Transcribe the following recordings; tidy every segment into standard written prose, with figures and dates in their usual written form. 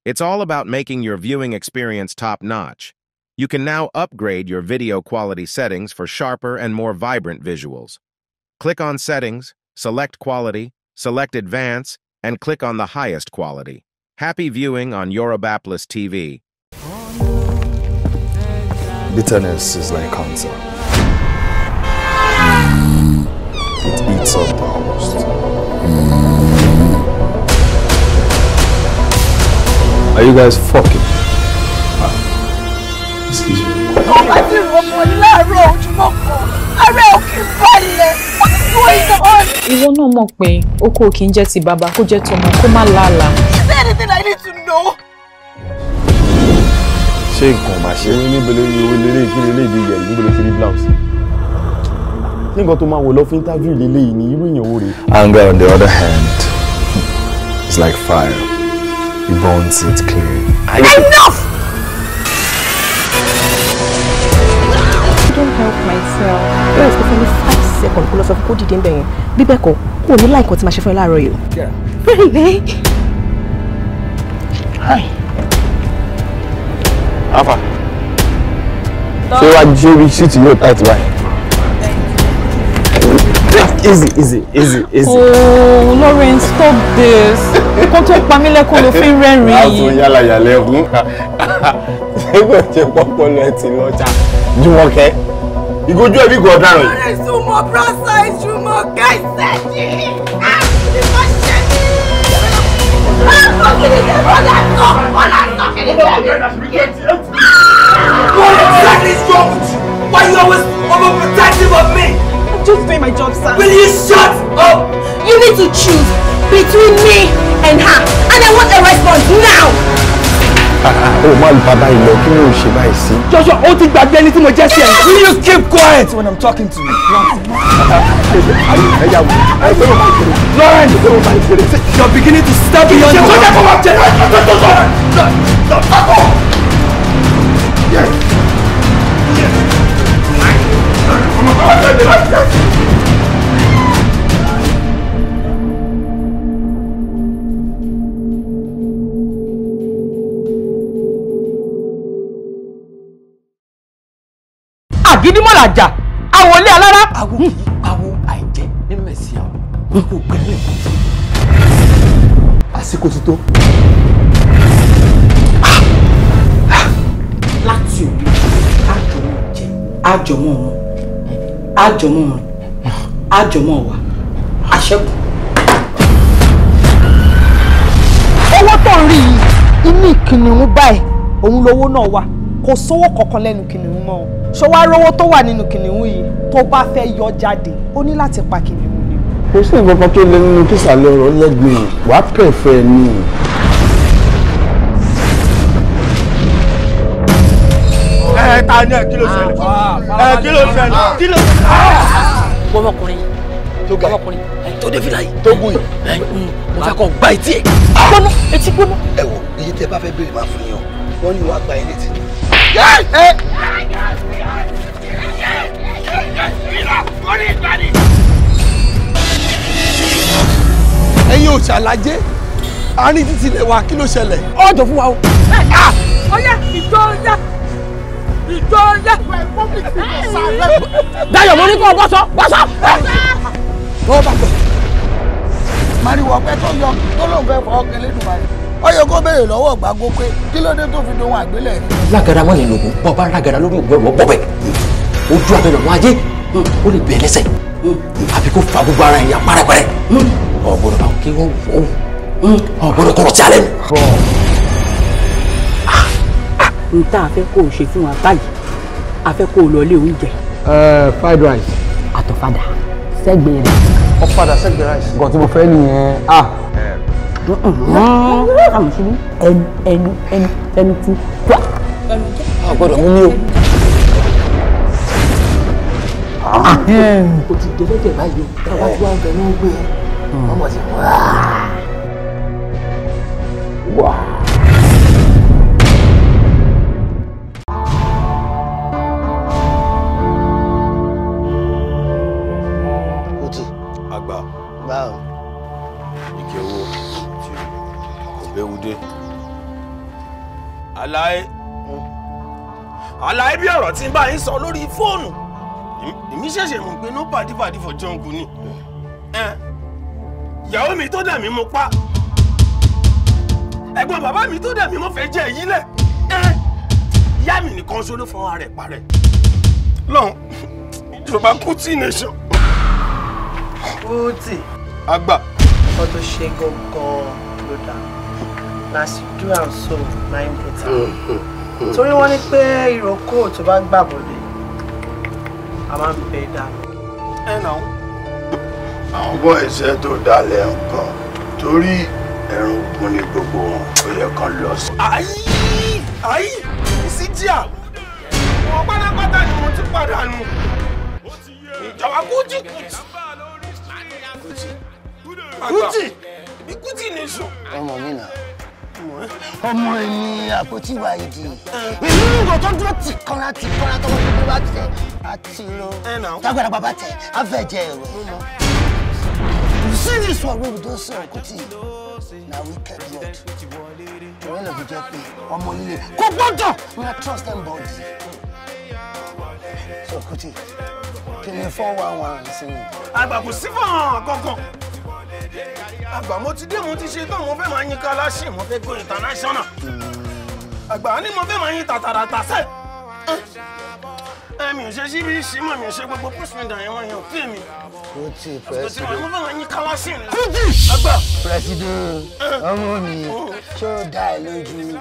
It's all about making your viewing experience top-notch. You can now upgrade your video quality settings for sharper and more vibrant visuals. Click on Settings, select Quality, select Advance, and click on the highest quality. Happy viewing on Yoruba TV. Bitterness is like cancer. It eats up the host. Are you guys fucking? Excuse me. What is going on? Ìwọ náà mọ̀ pé oko kì í jẹ́ ti bàbá kó jẹ́ tọmọ kó má làálàá. Is there anything I need to know? Ṣé nǹkan máa ṣe? Níbo lè ìwé lélẹ̀ kí lélẹ̀ ìdí ìyẹ̀rì níbo lè fi rí blouse? Nígbà tó máa wò lọ fún interview lélẹ̀ yìí ni irú èèyàn wo rè? Anger on the other hand is like fire. It burns it clear. Enough! I don't help myself. There is only 5 seconds kó lọ sọ fún kó dìde ńbẹ̀ yẹn. Bí bẹ́ẹ̀ kọ́, kò ní láì kan tí máa ṣe fún ẹ láàárọ̀ yìí. Really? Hi. Alpha. Ṣé wàá jí orí ṣíìtì yóò tight báyìí? Easy. Oh, Lawrence, stop this. Kó tó pa mí lẹ́kùn ló fi ń rẹ́rìn-ín yìí. Àwọn yàrá yàrá ẹ̀hún. Ẹgbẹ́ ìjẹ́ pọ́pọ́ lọ ti lọ́jà. Jùmọ̀kẹ́. Ìgójú ẹbí gò ọ̀daràn yìí. Ìsúnmọ́ brọ́sà Jùmọ̀kẹ́ ìṣẹ́jì. What exactly is wrong with you? Why are you always overprotective of me? I'm just doing my job, sir. Will you shut up? You need to choose between me and her, and I want a response now. Oh, man, bàbá ìlọ kí ló ṣe báyìí sí? Joshua, ó ti gbàgbé ẹni tí mo jẹ́ sí ẹ. Will you keep quiet when I'm talking to you? Lawrence, you're beginning to step beyond your... Yes. Àgídímọ̀làjà, àwọn ilé alára. Awo àìjẹ́ ní mẹ̀sí àwọn. Kò gbẹ́lẹ̀. Àsìkò ti tó. Láti òbí, àjọmọ̀ jẹ, àjọmọ̀ wọn, àjọmọ̀ wọn, àjọmọ̀ wà, àṣẹ́kù. Owó tó ń rí yìí, inú ìkìnnìún báyìí, òun lówó náà wà. Kò sówó kankan lẹ́nu kìnnìún mọ́ o. Ṣó wá rówó tó wà nínú kìnnìún yìí tó bá fẹ́ yọ jáde, ó ní láti pa kìnnìún ni. Kò sí nǹkan kan tó lé nínú kísàlẹ̀ ọ̀rọ̀ lẹ́gbẹ̀ẹ́ wàá pẹ̀fẹ́ ni. Ta ni ẹ kí ló ṣẹlẹ̀? Kí ló ṣẹlẹ̀? Kí ló ṣẹlẹ̀? Ọmọkùnrin tó dé fìlà yìí. Tó gùn yìí. Mo fẹ́ kọ́ gba etí ẹ̀. Gbóná, etí gbóná. Ẹ wo, iye tẹ bá fẹ́ béèrè máa fún yín o. Wọ́n ní wàá gba ilé tí. Ẹ̀yin ò ṣàlàjé àárín títí ilẹ̀ wa kí ló ṣẹlẹ̀? Ọjọ́ fún wa o. Ọyá ìjọyà. Dayọ̀ mo ní kó bọ́sọ̀. Bọ́ bàbá. Màrìwò ọ̀pẹ tó yọ tó lóun fẹ́ fọ ọkẹ lẹ́nu màrí. Ó yẹ kó béèrè lọ́wọ́ Gbàgbó pé kí ló dé tó fi dohun àgbélẹ̀. Lágara wọn lè lògùn bọ́ bá lágara lórí ògùn ẹ̀wọ̀ bọ́bẹ̀. Ojú abẹ́rẹ́ wọn ajé ó lè bẹ̀ẹ́ lẹ́sẹ̀. Àbí kó fa gbogbo ara ẹ̀yà párẹ́pẹ́rẹ́. Ọ̀gbọ́dọ̀ bá kí wọ́n wọ́n ọ̀gbọ́dọ̀ kọ̀rọ̀ tí a lẹ́nu. N tá a fẹ́ kó o ṣe fún wa báyìí, a fẹ́ kó o lọ ilé oúnjẹ. Fried rice. Àtọ̀fadà sẹ́gbẹ̀ẹ́ rẹ̀. Ọ̀fadà sẹ́gbẹ̀ẹ́ rice. Nǹkan tí mo fẹ́ nìyẹn. Àmì sí ẹnu tí wà. Àgbọ̀dọ̀ mú mi o. O ti dẹ́lẹ́dẹ̀ báyìí o. Táwa tí wọ́n ń bẹ ní gbé ẹ. Ọmọ ti wá. Kuti. Àgbà. Báwo. Ike owó tí kò béwu dé. àlàyé bí ọ̀rọ̀ tí ń bá yín sọ lórí fóònù èmi ṣẹ̀ṣẹ̀ mọ̀ pé no pàdípàdí for jungle ni ìyàwó mi tó dẹ̀ mí mo pa ẹ̀gbọ́n bàbá mi tó dẹ̀ mí mo fẹ́ jẹ́ èyí lẹ̀ ìyá mi nìkan ṣó ló fọwọ́ rẹ̀ parẹ́ lọ́hùn Yorùbá Kuti nation. Kuti. Àgbà. Ọkọ tó ṣe gangan ló dá. As you do am so, na im better. Torí wọ́n ní pé ìrókò tó bá gbàbọ̀dé, a máa ń bẹ dá. Náà. Àwọn bọ́ iṣẹ́ tó dalẹ̀ nǹkan torí ẹ̀rùn ogun ni gbogbo wọn ó yẹ kán lọ sí. Ayí! Ìsíjíà! Wọ́n pátápátá ni mo ti pàdánù. Ìjọba Kuti. Bí Kuti nation. Ọmọ mi náà. Ọmọ ẹni àpótí wa ìdí. Ìlú ìgò tó dúró tìkanra tó wọ́n ti bá tẹ̀ àti lọ. Tágbàdà bàbá tẹ̀ á fẹ́ jẹ ẹ̀rọ. You see this one wey we don see on Kuti na wicked word. Ọ̀rẹ́ lọ fi jẹ́ pé ọmọ líle kò gbọ́dọ̀ na trust them body. So Kuti, kí ni 411 sí mi? Àgbà kò sí fún àwọn kankan. Àgbà mo ti dé mo ti ṣe tán mo fẹ́ máa yín kálásì mo fẹ́ go international. Àgbà ni mo fẹ́ máa yín tàtàràtà sẹ́. Mi ò ṣe síbi ìṣímọ̀ mi ò ṣe gbogbo postman yẹn wọ́n yàn fún mi. Kuti president. Mo fẹ́ máa yín kálásì ni. Kuti! Àgbà. President, ọmọ mi, ṣé ó dá ẹ lójú?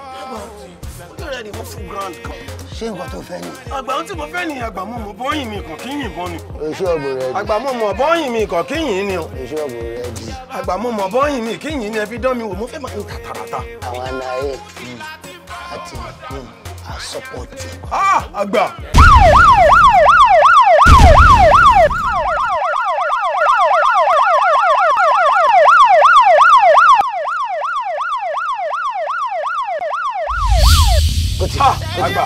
Ó rẹ̀ ni mo fún grand kan. Ṣé nǹkan tó fẹ́ ni? Àgbà ohun tí mo fẹ́ ni àgbà mo mọ̀ bọ́yìn mi kàn kí yìnbọn ni. Oṣù ọ̀gbọ̀n rẹ di. Àgbà mo mọ̀ bọ́yìn mi kàn kí yìn ni o. Oṣù ọ̀gbọ̀n rẹ di. Àgbà mo mọ̀ bọ́yìn mi kí yìn ni ẹ fi dán mi wò mo fẹ́ máa ń tàtàràtà. Àwọn anáyé àti àsọpọ̀tì. Àgbà. Kuti, àgbà.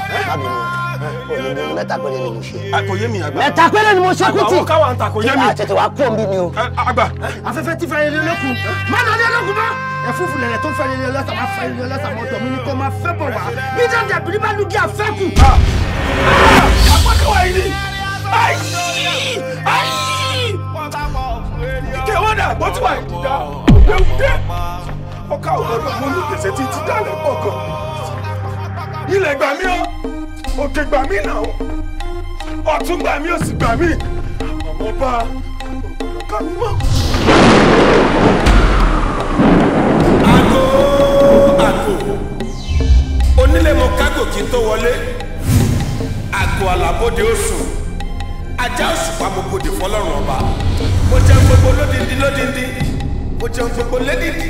Òní mẹ́ta péré ni mo ṣe. Kò yé mi àgbà. Mẹ́ta péré ni mo ṣe Kuti. Àgbà káwa ń ta kò yé mi. Àtẹ̀tẹ̀ wá kú òǹbí ni o. Àgbà. Afẹ́fẹ́ tí fẹ́ ilé lókun. Má lọ ní ológun mọ́. Ẹ̀fúùfù lẹ̀lẹ̀ tó fẹ́ ilé ọlọ́sà máa fẹ́ ilé ọlọ́sà mọ́tò mi ni kò máa fẹ́ bọ̀ wá. Bí jáde àbílí bá lùgí àfẹ́kù. Àpákẹ́wà yìí ni. Kẹ̀wọ́n dà gbọ́ tí wà ìdídá. Òde. Ọkà ògbọ́dọ̀ mú ní gbèsè tí ti dálẹ̀ pọ̀ gan. Ilẹ̀ gbà mí o. Òkè gbà mí náà. Ọ̀tún gbà mí òsì gbà mí. Ọmọ bá ọkà mi mọ́. Àgò. Onílé mo kágò kí n tó wọlé. Àgò àlàbòde oṣù. Ajá òṣùpá mo bòde fọlọ́run ọba. Mo jẹun gbogbo lódindi. Mo jẹun gbogbo lédìdì.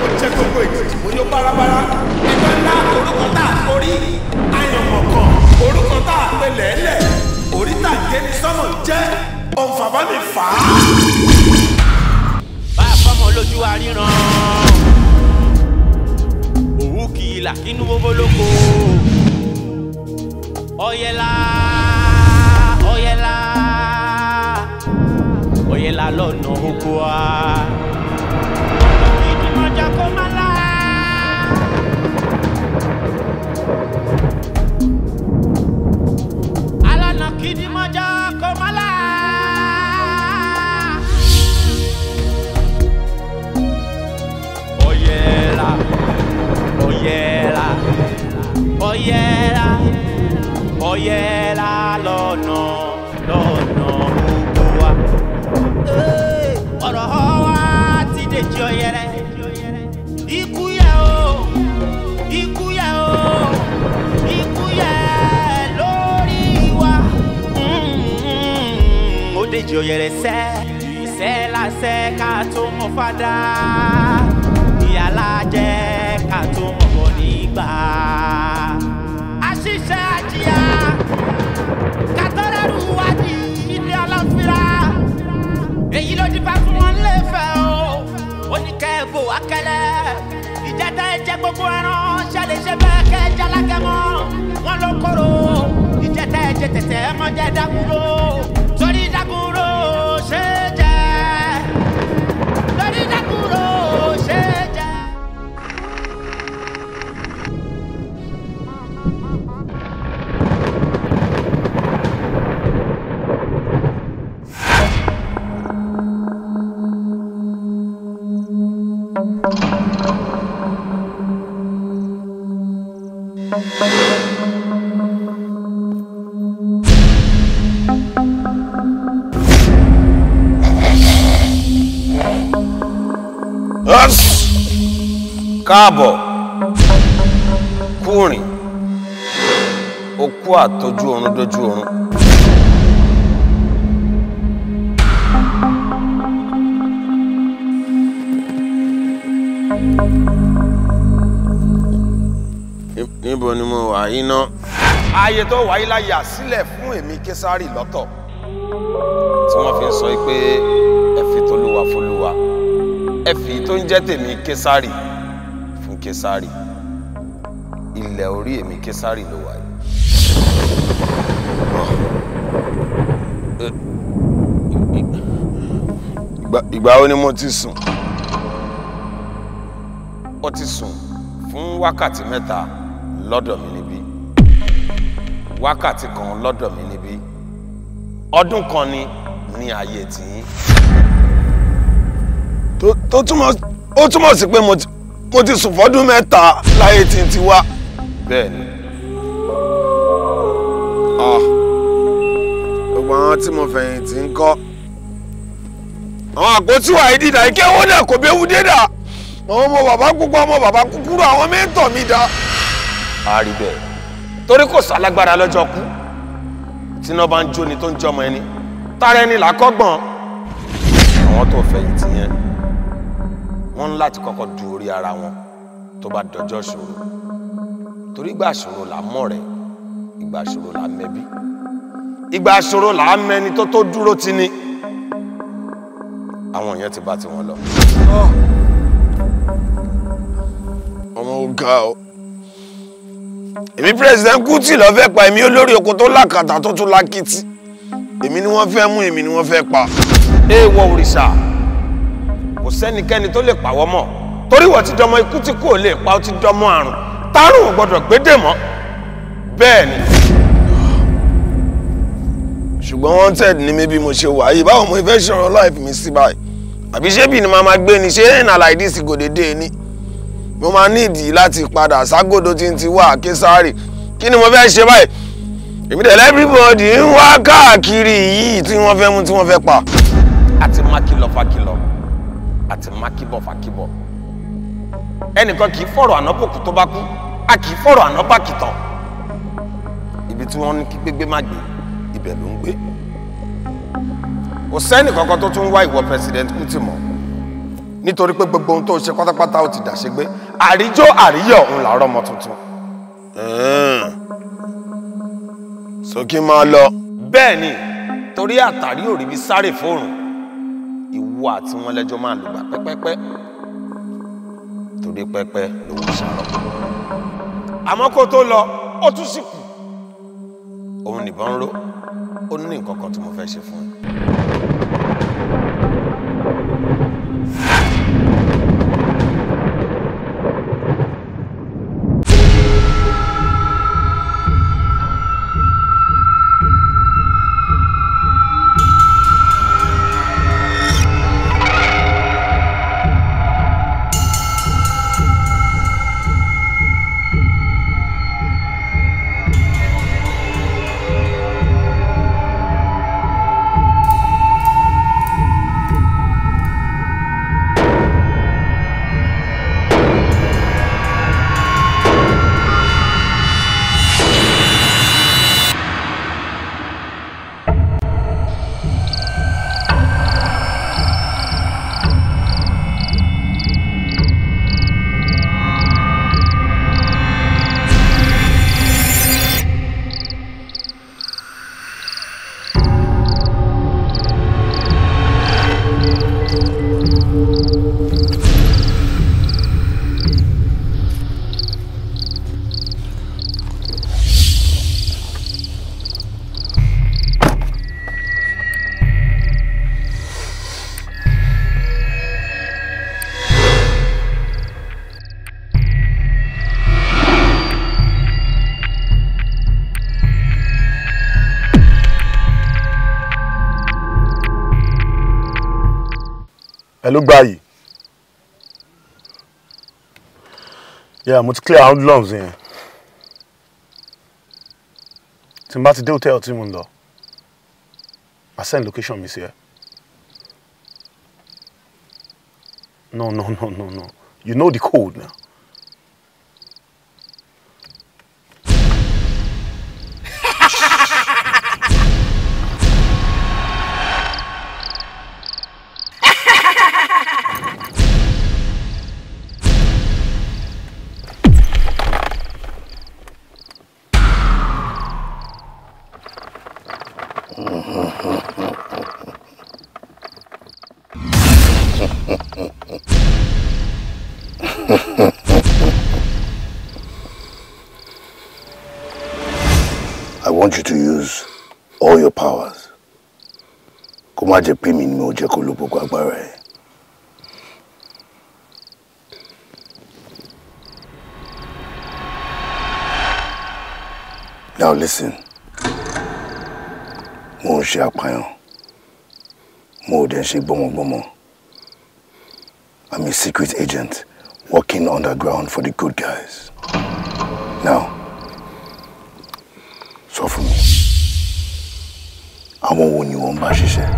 Mo jẹ gbogbo èjì. Mo yó bárabára. Ẹgbẹ́ ńlá orúkọ tá a forí. Ayọ̀mọ̀ kan orúkọ tá a pè lẹ́lẹ̀. Oríta ìgé ni sọ́nà jẹ́. Ọ̀nfà bá mi fà á. Bá a fọmọ lójú àríran. Òwú kìlà kínú owó lóko. Ọ̀yẹ̀lá lọ́nà oko wa. Ìdìmọ̀jà kò má la. Alànà kìdìmọ̀jà kò má la. Ọ̀yẹ̀lá lọ́nà oko wa. Ọ̀rọ̀ wa ti dèjì ọ̀yẹ̀rẹ̀. Ikú yẹ lórí wa. Ó dèjì ọ̀yẹ̀rẹ̀ sẹ́, ìṣẹ́ lásẹ̀ ká tó mọ̀ fada. Ìyàlá jẹ́ ká tó mọ̀ bọ̀ nígbà. Àṣìṣe àjíyá, kàtọ́rẹ́rù wá di ilé ọlọ́fìrà. Èyí ló ti bá fún wọn lẹ́fẹ̀ o. Ó ní kẹ́ ẹ bò wá kẹ́lẹ́. Ìjẹta ẹ jẹ gbogbo ẹran, ṣẹlẹ̀ ṣe bẹ́ẹ̀ kẹ́ ẹ jálákẹ́ mọ́. Wọ́n ló kóró. Ìjẹta ẹ jẹ tẹ̀tẹ̀ ẹ mọ́ jẹ́ dákúrò. Torí dákúrò ṣe jẹ. Torí dákúrò ṣe jẹ. Káàbọ̀ kúrin okú àtọ́jú ọ̀run dójú ọ̀run. Níbo ni mo wà yín ná? Ààyè tó wáyé láyà sílẹ̀ fún èmi Késárì lọ́tọ̀ tí wọ́n fi ń sọ pé ẹ fi t'Olúwa f'Olúwa ẹ fi tó ń jẹ́ tèmi Késárì fún Késárì ilẹ̀ orí èmi Késárì ló wáyé. Ìgbà wo ni mo ti sùn? Ó ti sùn fún wákàtí 3 lọ́dọ̀ mi níbí, wákàtí 1 lọ́dọ̀ mi níbí, ọdún kan ni ní ayé tiyín. Ó túmọ̀ sí pé mo ti sùn fọ́dún 3 láyé tí n ti wá. Bẹ́ẹ̀ ni. Gbogbo àwọn tí mo fẹ̀yìntì ń kọ́. Àwọn àpótí wà yìí dìdà ike owó náà kò béwu dé dà. Àwọn ọmọ bàbá púpọ̀ ọmọ bàbá kúkúrú àwọn mẹ́ńtọ̀ mi dá. A rí bẹ́ẹ̀. Torí kò sálágbára lọ́jọ́ kú. Tí iná bá ń jó ni tó ń jọmọ ẹni. Tára ẹni làkọ́gbọ̀n. Àwọn tó fẹ̀yìntì yẹn wọ́n ń láti kọ́kọ́ du orí ara wọn tó bá dọjọ́ ṣòro. Torí ìgbà ṣòro là mọ̀ rẹ̀, ìgbà ṣòro là mẹ́bí. Ìgbà ṣòro là mẹ́ni tó dúró ti ni. Àwọn yẹn ti bá ti wọn lọ. Ọmọ ọ̀gá o. Èmi President Kuti ló fẹ́ pa èmi olórí oko tó lákàtà tó tún lákìtì. Èmi ni wọ́n fẹ́ mú, èmi ni wọ́n fẹ́ pa. Èèwọ̀ òrìṣà. Kò sẹ́nikẹ́ni tó lè pàwọ́ mọ́. Torí wọ́n ti dọmọ ikú tí kò lè pa ó ti dọmọ àrùn. Tárùn ò gbọdọ̀ gbédè mọ́. Bẹ́ẹ̀ ni. Ṣùgbọ́n wanted ni mi bí mo ṣe wà yìí. Báwo mo fẹ́ ṣọ̀rọ̀ life mi sí báyìí? Àbí ṣé bí ni màá máa gbé ni? Ṣé ẹ̀nà like this kò dédé ni? Mo máa nídìí láti padà ságòdò tí n ti wà Késárì. Kí ni mo fẹ́ ṣe báyìí? Èmi tẹ̀lé everybody ń wá káàkiri yìí tí wọ́n fẹ́ mú tí wọ́n fẹ́ pa. Àti mákìlọ̀ fakìlọ̀ àti mákìbọ̀ fakìbọ̀. Ẹnìkan kì í fọ̀rọ̀ àná bòkú tó bá kú, a kì í fọ̀rọ̀ àná bá kìtàn. Ibi tí wọ́n ní kí gbégbé má gbé, ibẹ̀ ló ń gbé. Kò sẹ́nì kankan tó tún wá ìwọ President Kuti mọ́. Nítorí pé gbogbo ohun tó ṣe pátápátá ó ti dàṣégbé. Àríjó àríyọ̀ ń làárọ̀ ọmọ tuntun. So kí n máa lọ. Bẹ́ẹ̀ ni, torí àtàrí ò rí bí sáré fóòrùn. Ìwọ àti wọn lẹ́jọ́ máa lùgbà pẹ́pẹ́pẹ́. Torí pẹ́pẹ́ ló ń ṣàrọ̀. Àmọ́ kó tó lọ, ó tún sì kù. Òun nìbọn ró. Ó ní nǹkan kan tí mo fẹ́ ṣe fún ẹ. Hello, Bayi. Yeah, mo ti clear out lungs yẹn. Tí n bá ti dé hotel tí mo ń lọ, I send location mi sí ẹ. No. You know the code now. I want you to use all your powers. Kó má jẹ́ pé mi ni mo jẹ́ kó lò gbogbo agbára ẹ̀. Now listen. Mo ń ṣe apààyàn. Mo ò dẹ̀ ṣe gbọ́mọgbọ́mọ. I'm a secret agent working underground for the good guys. Now, sọ fún mi. Àwọn wo ni wọ́n bá ṣiṣẹ́?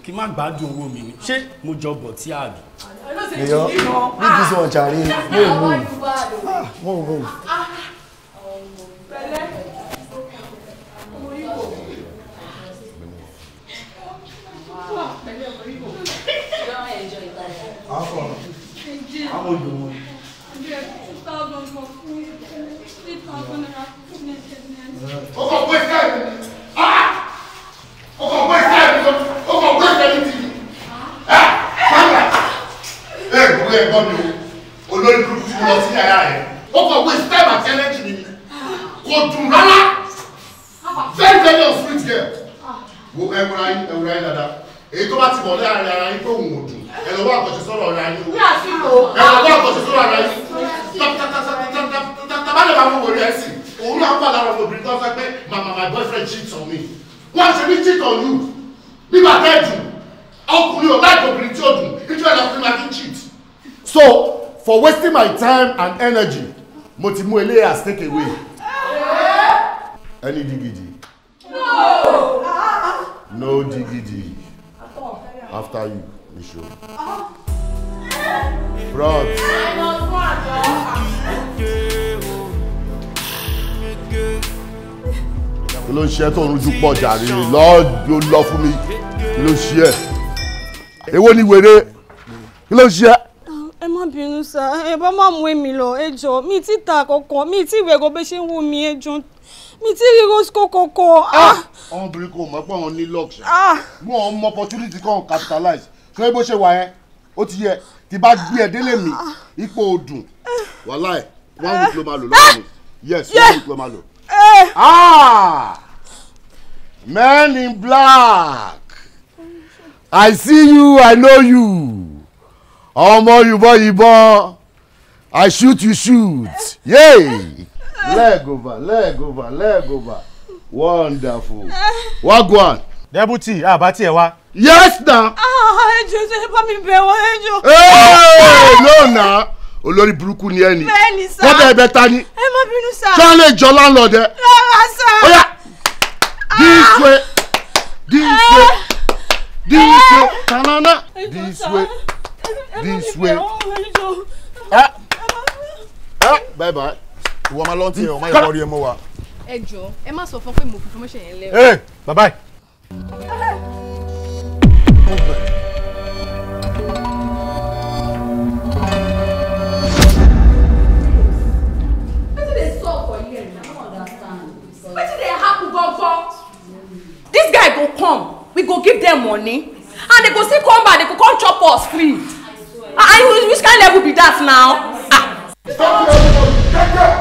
Kí má gbádùn owó mi ni ṣé mo jọbọ tí a bí. Eyo, leave this one Charlie. Move. Olórí burúkú tí mo lọ sí yàrá rẹ̀. Ó kọ̀ waste time àti energy mi. Kò dùn rárá. Very unsweet girl. Wo ẹwúra yín dáadáa. Èyí tó bá ti bọ̀ láàrin ara yín pé òun ò dùn. Ẹ lọ wá àkọ́ṣe sọ́rọ̀ ara yín. Ẹ lọ wá àkọ́ṣe sọ́rọ̀ ara yín. Tàbá lè máa mú wòlé ẹ̀ sí. Òun náà pàdé àwọn obìnrin tó fẹ́ pé my boyfriend cheats on me. Wọ́n ṣe ní cheat on you. Nígbà tẹ́ẹ̀dù, ọkùnrin ò láì obìnrin tí ó dùn. Nítorí ẹ̀dá fún mi máa fi cheat. So, for wasting my time and energy, mo ti mú eléyà as take away. Any digidi? No digidi. After you, we show. Front. Kí ló ń ṣe tó ń rújú pọ̀ jàre? Lọ́ọ́ lọ fún mi. Kí ló ń ṣe ẹ́? Èwo ni wèrè? Kí ló ń ṣe ẹ́? Ẹ má bínú sá, ẹ bá má mú èmi lọ, ẹ jọ̀ọ́, mi ti ta kankan, mi ti wẹ̀rọ bẹ́ ṣe ń wò mí, ẹ jọ̀ọ́, mi ti rí rosco kankan. Ọmọbìnrin kò mọ̀ pé wọ́n ní luck ṣe. Wọ́n mọ opportunity kan capitalize. Ṣé bó ṣe wà yẹn? Ó ti yẹ tí bá gbé ẹ délé mi, ipò òdùn. Wàláì, 1 week ló máa lò lọ́wọ́ mi. Yes, 1 week ló máa lò. Men in black. I see you, I know you. Ọmọ yìnbọn. I shoot, you shoot. Yay! Leg over. Wonderful. Wagwan. Deputy, àbá tí ẹ wá. Yes now. Ẹjọ́ ṣe bá mi bẹ̀ wọ́n ẹjọ́. No na. Olórí burúkú ni ẹni. Bẹ́ẹ̀ni sá. Wọ́n bẹ̀ ẹ̀bẹ̀ ta ni. Ẹ má bínú sá. Ṣé lè jọ landlord ẹ? Rárá sá. Oya. This way. This way. This way. Tanana. This way. This way. Bye bye. Ìwọ máa lọ tí ẹ o máa yọ orí ẹ mọ́ wa. Ẹ jọ̀ọ́, ẹ má sọ fún pé mo fi information yẹn lẹ. Hey, bye bye. This guy go come, we go give them money, and they go still come back, they go come chop us free. Which kind of level be that now? Stop here, everybody!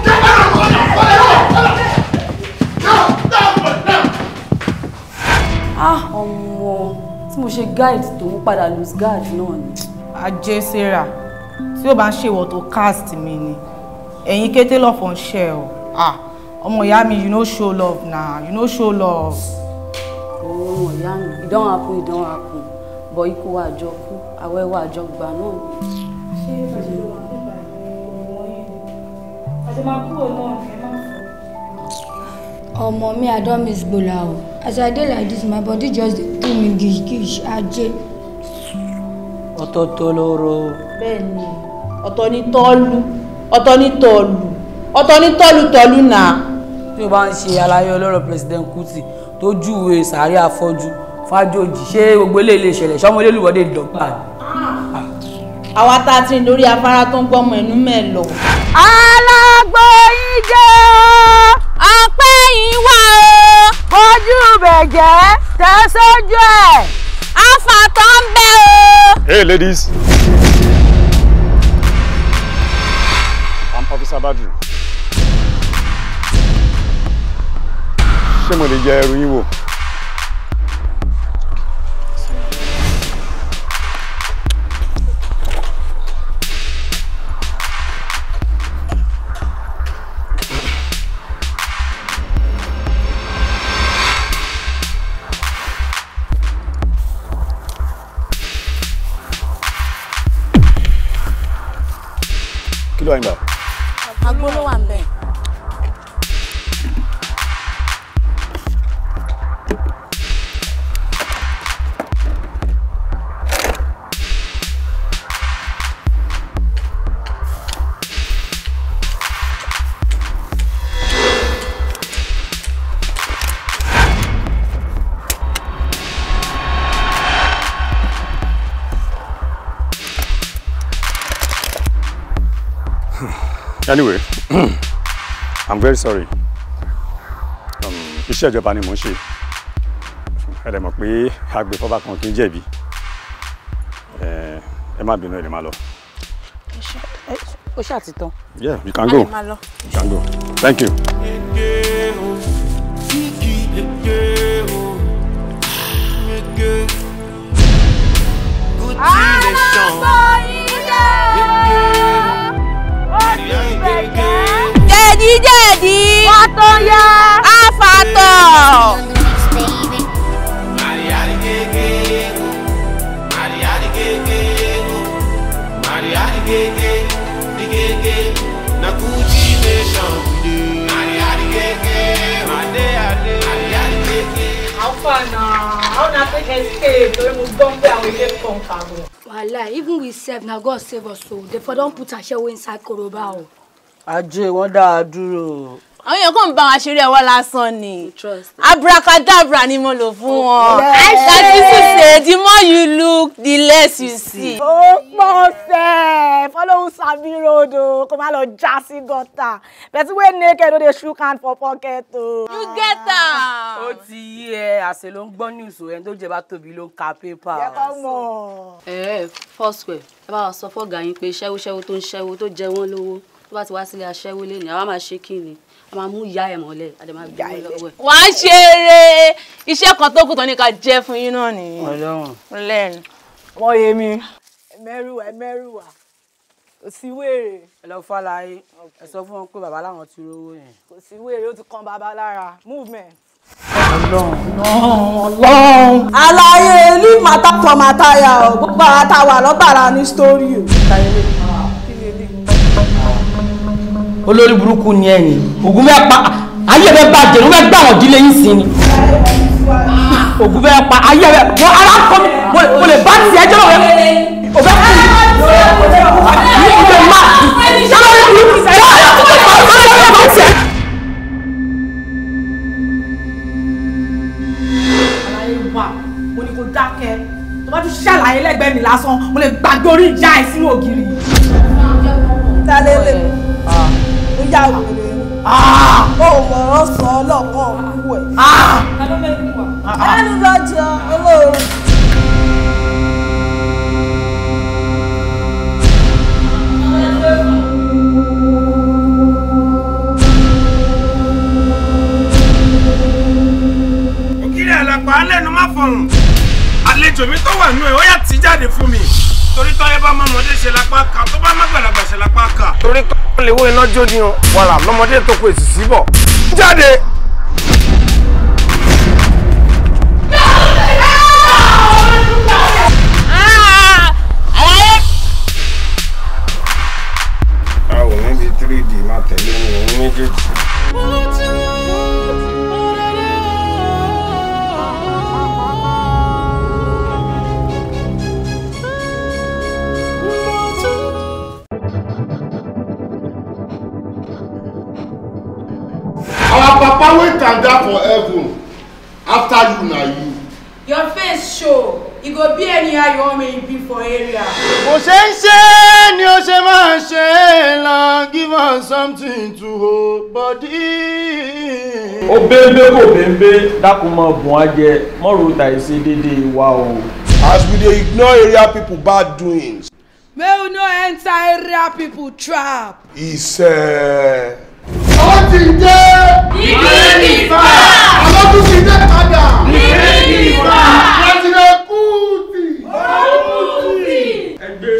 Get down! Down! Ọmọ tí mo ṣe guide tó ń padà lose guard náà ni. Ajé Sarah tí ó bá ń ṣèwọ tó cast mi ni ẹ̀yin kété lọ́fọ̀ ń ṣe ọ ọmọ ìyá mi you no show love na you no show love. Ọmọ ìyá mi it don happen but ikú wa àjọ kú àwẹ̀ wa àjọ gbà náà. Ṣé ìfàṣẹ ló wà nípa ìwọ̀n yìí ni àti máa kúrò náà ní ẹ má fọ. Omo, me I don miss Bola o. As I dey like this, my body just dey do me gish Ajé. Ọ̀tọ̀ọ̀tọ̀ lọ̀rọ̀. Bẹ́ẹ̀ni, ọ̀tọ̀ ni tọ́lú, ọ̀tọ̀ ni tọ́lú, ọ̀tọ̀ ni tọ́lú náà. Tí o bá ń ṣe àlàyé ọlọ́rọ̀ President Kuti tó júwe sàárẹ̀ afọ́jú fájòjì ṣé gbogbo eléyìí lè ṣẹlẹ̀ ṣọ́mọ olólùwọ́dé ìdọ́gba ni. Àwa tá a ti ń lórí afárá tó ń gbọ́mọ ẹnu mẹ́lọ. Alágbó yín jẹ́ ọpẹ́ yín wá o. Bójú bẹ̀jẹ̀ tẹ́ sójú ẹ̀. Àfàtọ́ ń bẹ o. Hey ladies. I'm Officer Badru. Ṣé mo lè jẹ ẹrù yín wò? Kí ló wà níbẹ̀? Àgbo ló wà níbẹ̀. Anyway, I'm very sorry. Iṣẹ́ ìjọba ni mò ń ṣe. Ẹ dẹ̀ mọ̀ pé agbèfọ́ba kan kì í jẹ̀bi. Ẹ má bínú ẹ lè máa lọ. Ó ṣàtìtàn. Yeah, you can go. You can go. Thank you. Jẹ̀dí ọ̀tọ̀ ya àfàtọ̀. Wallahi, even we serve now God save us so. Therefore don't put Ashewo inside Koroba o. Ajé wọ́n dá a dúró. Àwọn èèyàn kàn ń bá wa ṣeré ẹwọ́ lásán ni. Abracadabra ni mo lò fún wọn. That is to say, the more you look, the less you see. Ó pọ̀ sẹ́, fọlọ́hún sàbí rodo, kó má lọ já sí gọ́tà. Person wey naked no dey shook hand for pocket o. You get am. Ó ti yí ẹ, àṣẹ ló ń gbọ́ news o, ẹni tó jẹ bá tóbi ló ń ka pépà. Jẹ́ kó mọ̀. Foursquare, ẹ bá wa sọ fọ́gà yín pé ṣẹ́wó tó ń ṣẹ́wó tó jẹ wọ́n lówó. Tó bá ti wá sílé aṣẹ́wó lé ní àwa máa ṣe kí ni a máa mú ìyá ẹ̀ mọ́lẹ̀ a dẹ̀ máa gbé lọ́wọ́ ẹ̀. Wà á ṣeré iṣẹ́ kan tó kù tán ní ká jẹ́ fún yín náà nìyí. Ọlọ́run. Wọ́n yé mi. Ẹ̀mẹ́rùwà. Kò sí wèrè. Ẹ lọ fàlàyé ẹ sọ fún wọn pé bàbá làwọn ti rówó yẹn. Kò sí wèrè ó ti kan bàbá lára movement. Ọlọ́run. Àlàyé ní màtá for màtáyà o. Gbogbo ara tá wà lọ́gbàrá ní story o. Olórí burúkú ni ẹ̀yin. Ògùn fẹ́ pa ayé fẹ́ bàjẹ́ ló fẹ́ gbà wọ́n dílé yín sí ni. Ògùn fẹ́ pa ayé fẹ́ wọ́n ara kọ́ mi mo lè bá tiẹ̀ jẹ́ lọ́wọ́ o fẹ́ kú mi. Mo lè má mo ní kó dákẹ́ tó bá tún ṣàlàyé lẹ́gbẹ̀ẹ́ mi lásán mo lè gbàgbé orí ìjà ẹ̀ sínú ògiri. Tálẹ́lẹ̀ ó yá òwúrẹ́ ó mọ̀rọ̀ sọ ọlọ́kàn kú ẹ̀. Ẹnu lọ́jọ́ olóòrùn. Ògiri àlàpà lẹ́nu má fọ̀hún. Àlejò mi tó wà nú ẹ̀ ó yá tí jáde fún mi. Torí tọ́yẹ bá mọ́mọdé ṣe lápá kà tó bá má gbàlagbà ṣe lápá kà. Torí kọ́ lè wo iná jó ni o. Wàrà lọ́mọdé tó kó èsì síbọ̀. Jáde! Àwọn mi bí 3D máa tẹ̀lé ní òun méjèèjì. Our papa will stand up for heaven. After you, na you. Your face show. You go be anyhow you want me to be for area. Bó ṣe ń ṣe ni ó ṣe máa ṣe lọ. Give us something to hold body. Ó bẹ́ẹ̀bẹ́ kò bẹ́ẹ̀bẹ́ dákun mọ́ bùn á jẹ mọ́rò ta ìṣe déédéé wa o. As we dey ignore area people bad doings. May we no enter area people trap. Ó ti dé. Ìgbìmọ̀. Àwọn tún ti dé padà. Ìgbìmọ̀. President Kuti.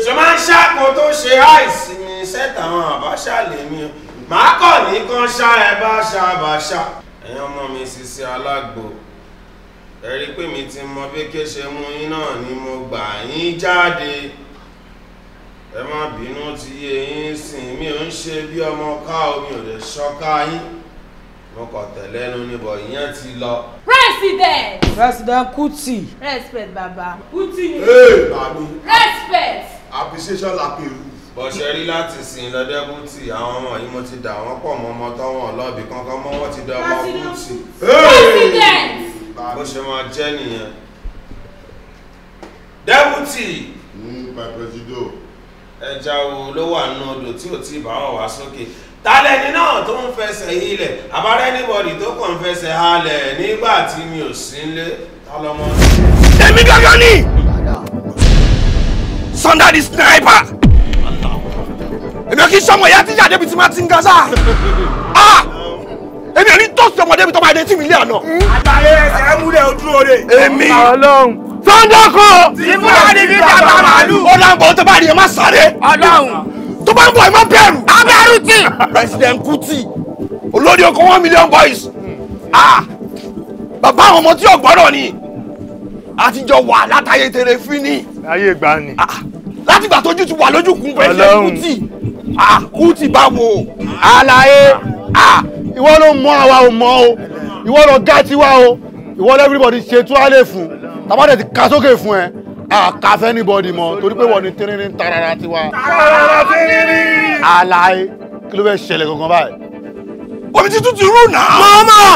Ṣé máa ń ṣàkó tó ṣe àìsí ni sẹ́tàwọn àbáṣà lèmi o. Màá kọ̀ ní kan ṣá ẹ bá ṣá àbáṣà. Ẹ̀yin ọmọ mi Sisi Alágbo. Ẹ rí pé mi ti mọ bí ké ṣe mú yín náà ni mo gbà yín jáde. Ẹ má bínú ti yé yín sìn mi ò ń ṣe bí ọmọ ká omi ò lè ṣọ́ká yín. Mo kàn tẹ̀lẹ́nu níbọ̀ ìyẹn ti lọ. President Kuti. Respect, Baba. Kuti ni. Hey, mami. Respect. Appreciation la peru. Bọ̀ṣẹ́ rí láti sìn lọ dẹ́bùtì àwọn ọmọ yìí mo ti dà wọ́n pọ̀ mọ́ ọmọ tọ́wọ́n ọlọ́bì kankan mọ́ wọ́n ti dá ọmọ Kuti. President. Bó ṣe máa jẹ́ nìyẹn. Dẹ́bùtì. My president. Ẹja wo ló wà nínú odò tí ò tí bá wọn wá sókè. Tálẹ́ni náà tó ń fẹsẹ̀ ilẹ̀ àbárẹ́ anybody tó kàn ń fẹsẹ̀ halẹ̀ nígbà tí mi ò sí nílé tálọ́mọ́. Èmi gángan ni Sunday the sniper. Èmi ò kí sọmọ ìyá tíjà débi tí máa ti ń gaza. Èmi ò ní tó sọmọ débi tó máa dé tí mi lé àná. Àgbáyé ẹsẹ̀ múlẹ̀ ojú oore. Èmi Sunday kò. Tí Fúlàní fi dàgbà màálù. Ó dáńbọ̀ tó bá rí ẹ má sáré. Ọlọ́run. Tó bá ń bọ̀ ẹ má bẹ̀rù. Abẹ́rù tí. President Kuti olórí oko 1 million boys. Bàbá àwọn ọmọ tí ò gbọ́dọ̀ ni àtijọ́ wà látàyè tèrè fín ní. Ayé ìgbà ni. Látìgbà tójú ti wà lójúkun President Kuti. Kuti báwo. Àlàyé ìwọ ló mọ àwa ò mọ o. Ìwọ ló gá tiwa o. Ìwọ ló everybody ṣe tú alẹ́ fún. Tàbá dẹ̀ ti ka sókè fún ẹ. Àkàfẹ́ anybody mọ̀ torí pé wọ́n ní tírírín tarara tiwa. Tarara tírírín. Àlàyé kí ló fẹ́ ṣẹlẹ̀ gangan báyìí? Omi tuntun ti rú náà. Mọ́mọ́.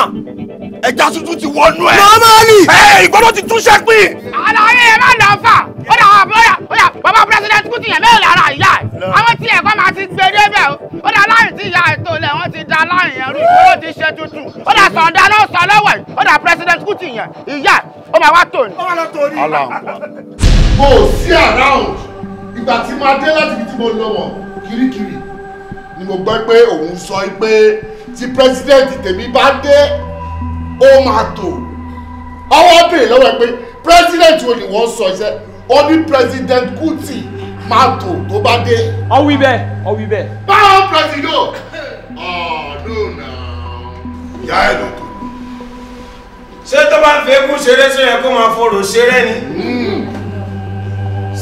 Ẹja tuntun ti wọnú ẹ. Mọ́mọ́ ni. Ìgbọ́dọ̀ ti túnṣẹ́ pín. Àlàyé ẹ má lọ fà. Ó dà bàbá President Kuti yẹn mẹ́rin lára ìyá ẹ̀. Àwọn tí ẹ̀kọ́ máa ti gbé débẹ̀ o. Ó dà láyìn tí ìyá ẹ̀ tó lẹ̀ wọ́n ti da láyìn yẹn rú. Ó ti ṣe tuntun. Ó dà sọ̀ndà náà sọ lọ́wọ́ ẹ̀. Ó dà President Kuti yẹn ìyá ẹ̀ ó máa wá tò ní. Ó máa lọ tò ní. Kò sí around. Ìgbà tí máa dé láti ibi tí mo lọ wọ̀ kirikiri ni mo gbọ́ pé òun sọ pé tí president tèmi bá dé ó máa tò. Ọwọ́ bèrè lọ́wọ́ ẹ pé president wo ni wọ́n sọ iṣẹ́ ó ní President Kuti máa tò tó bá dé. Ọwí bẹ́ẹ̀. Báwo president? No na. Ìyá ẹ̀ ló tò. Ṣé tó bá fẹ́ kú ṣeré ṣe yẹ kó máa forò ṣeré ni.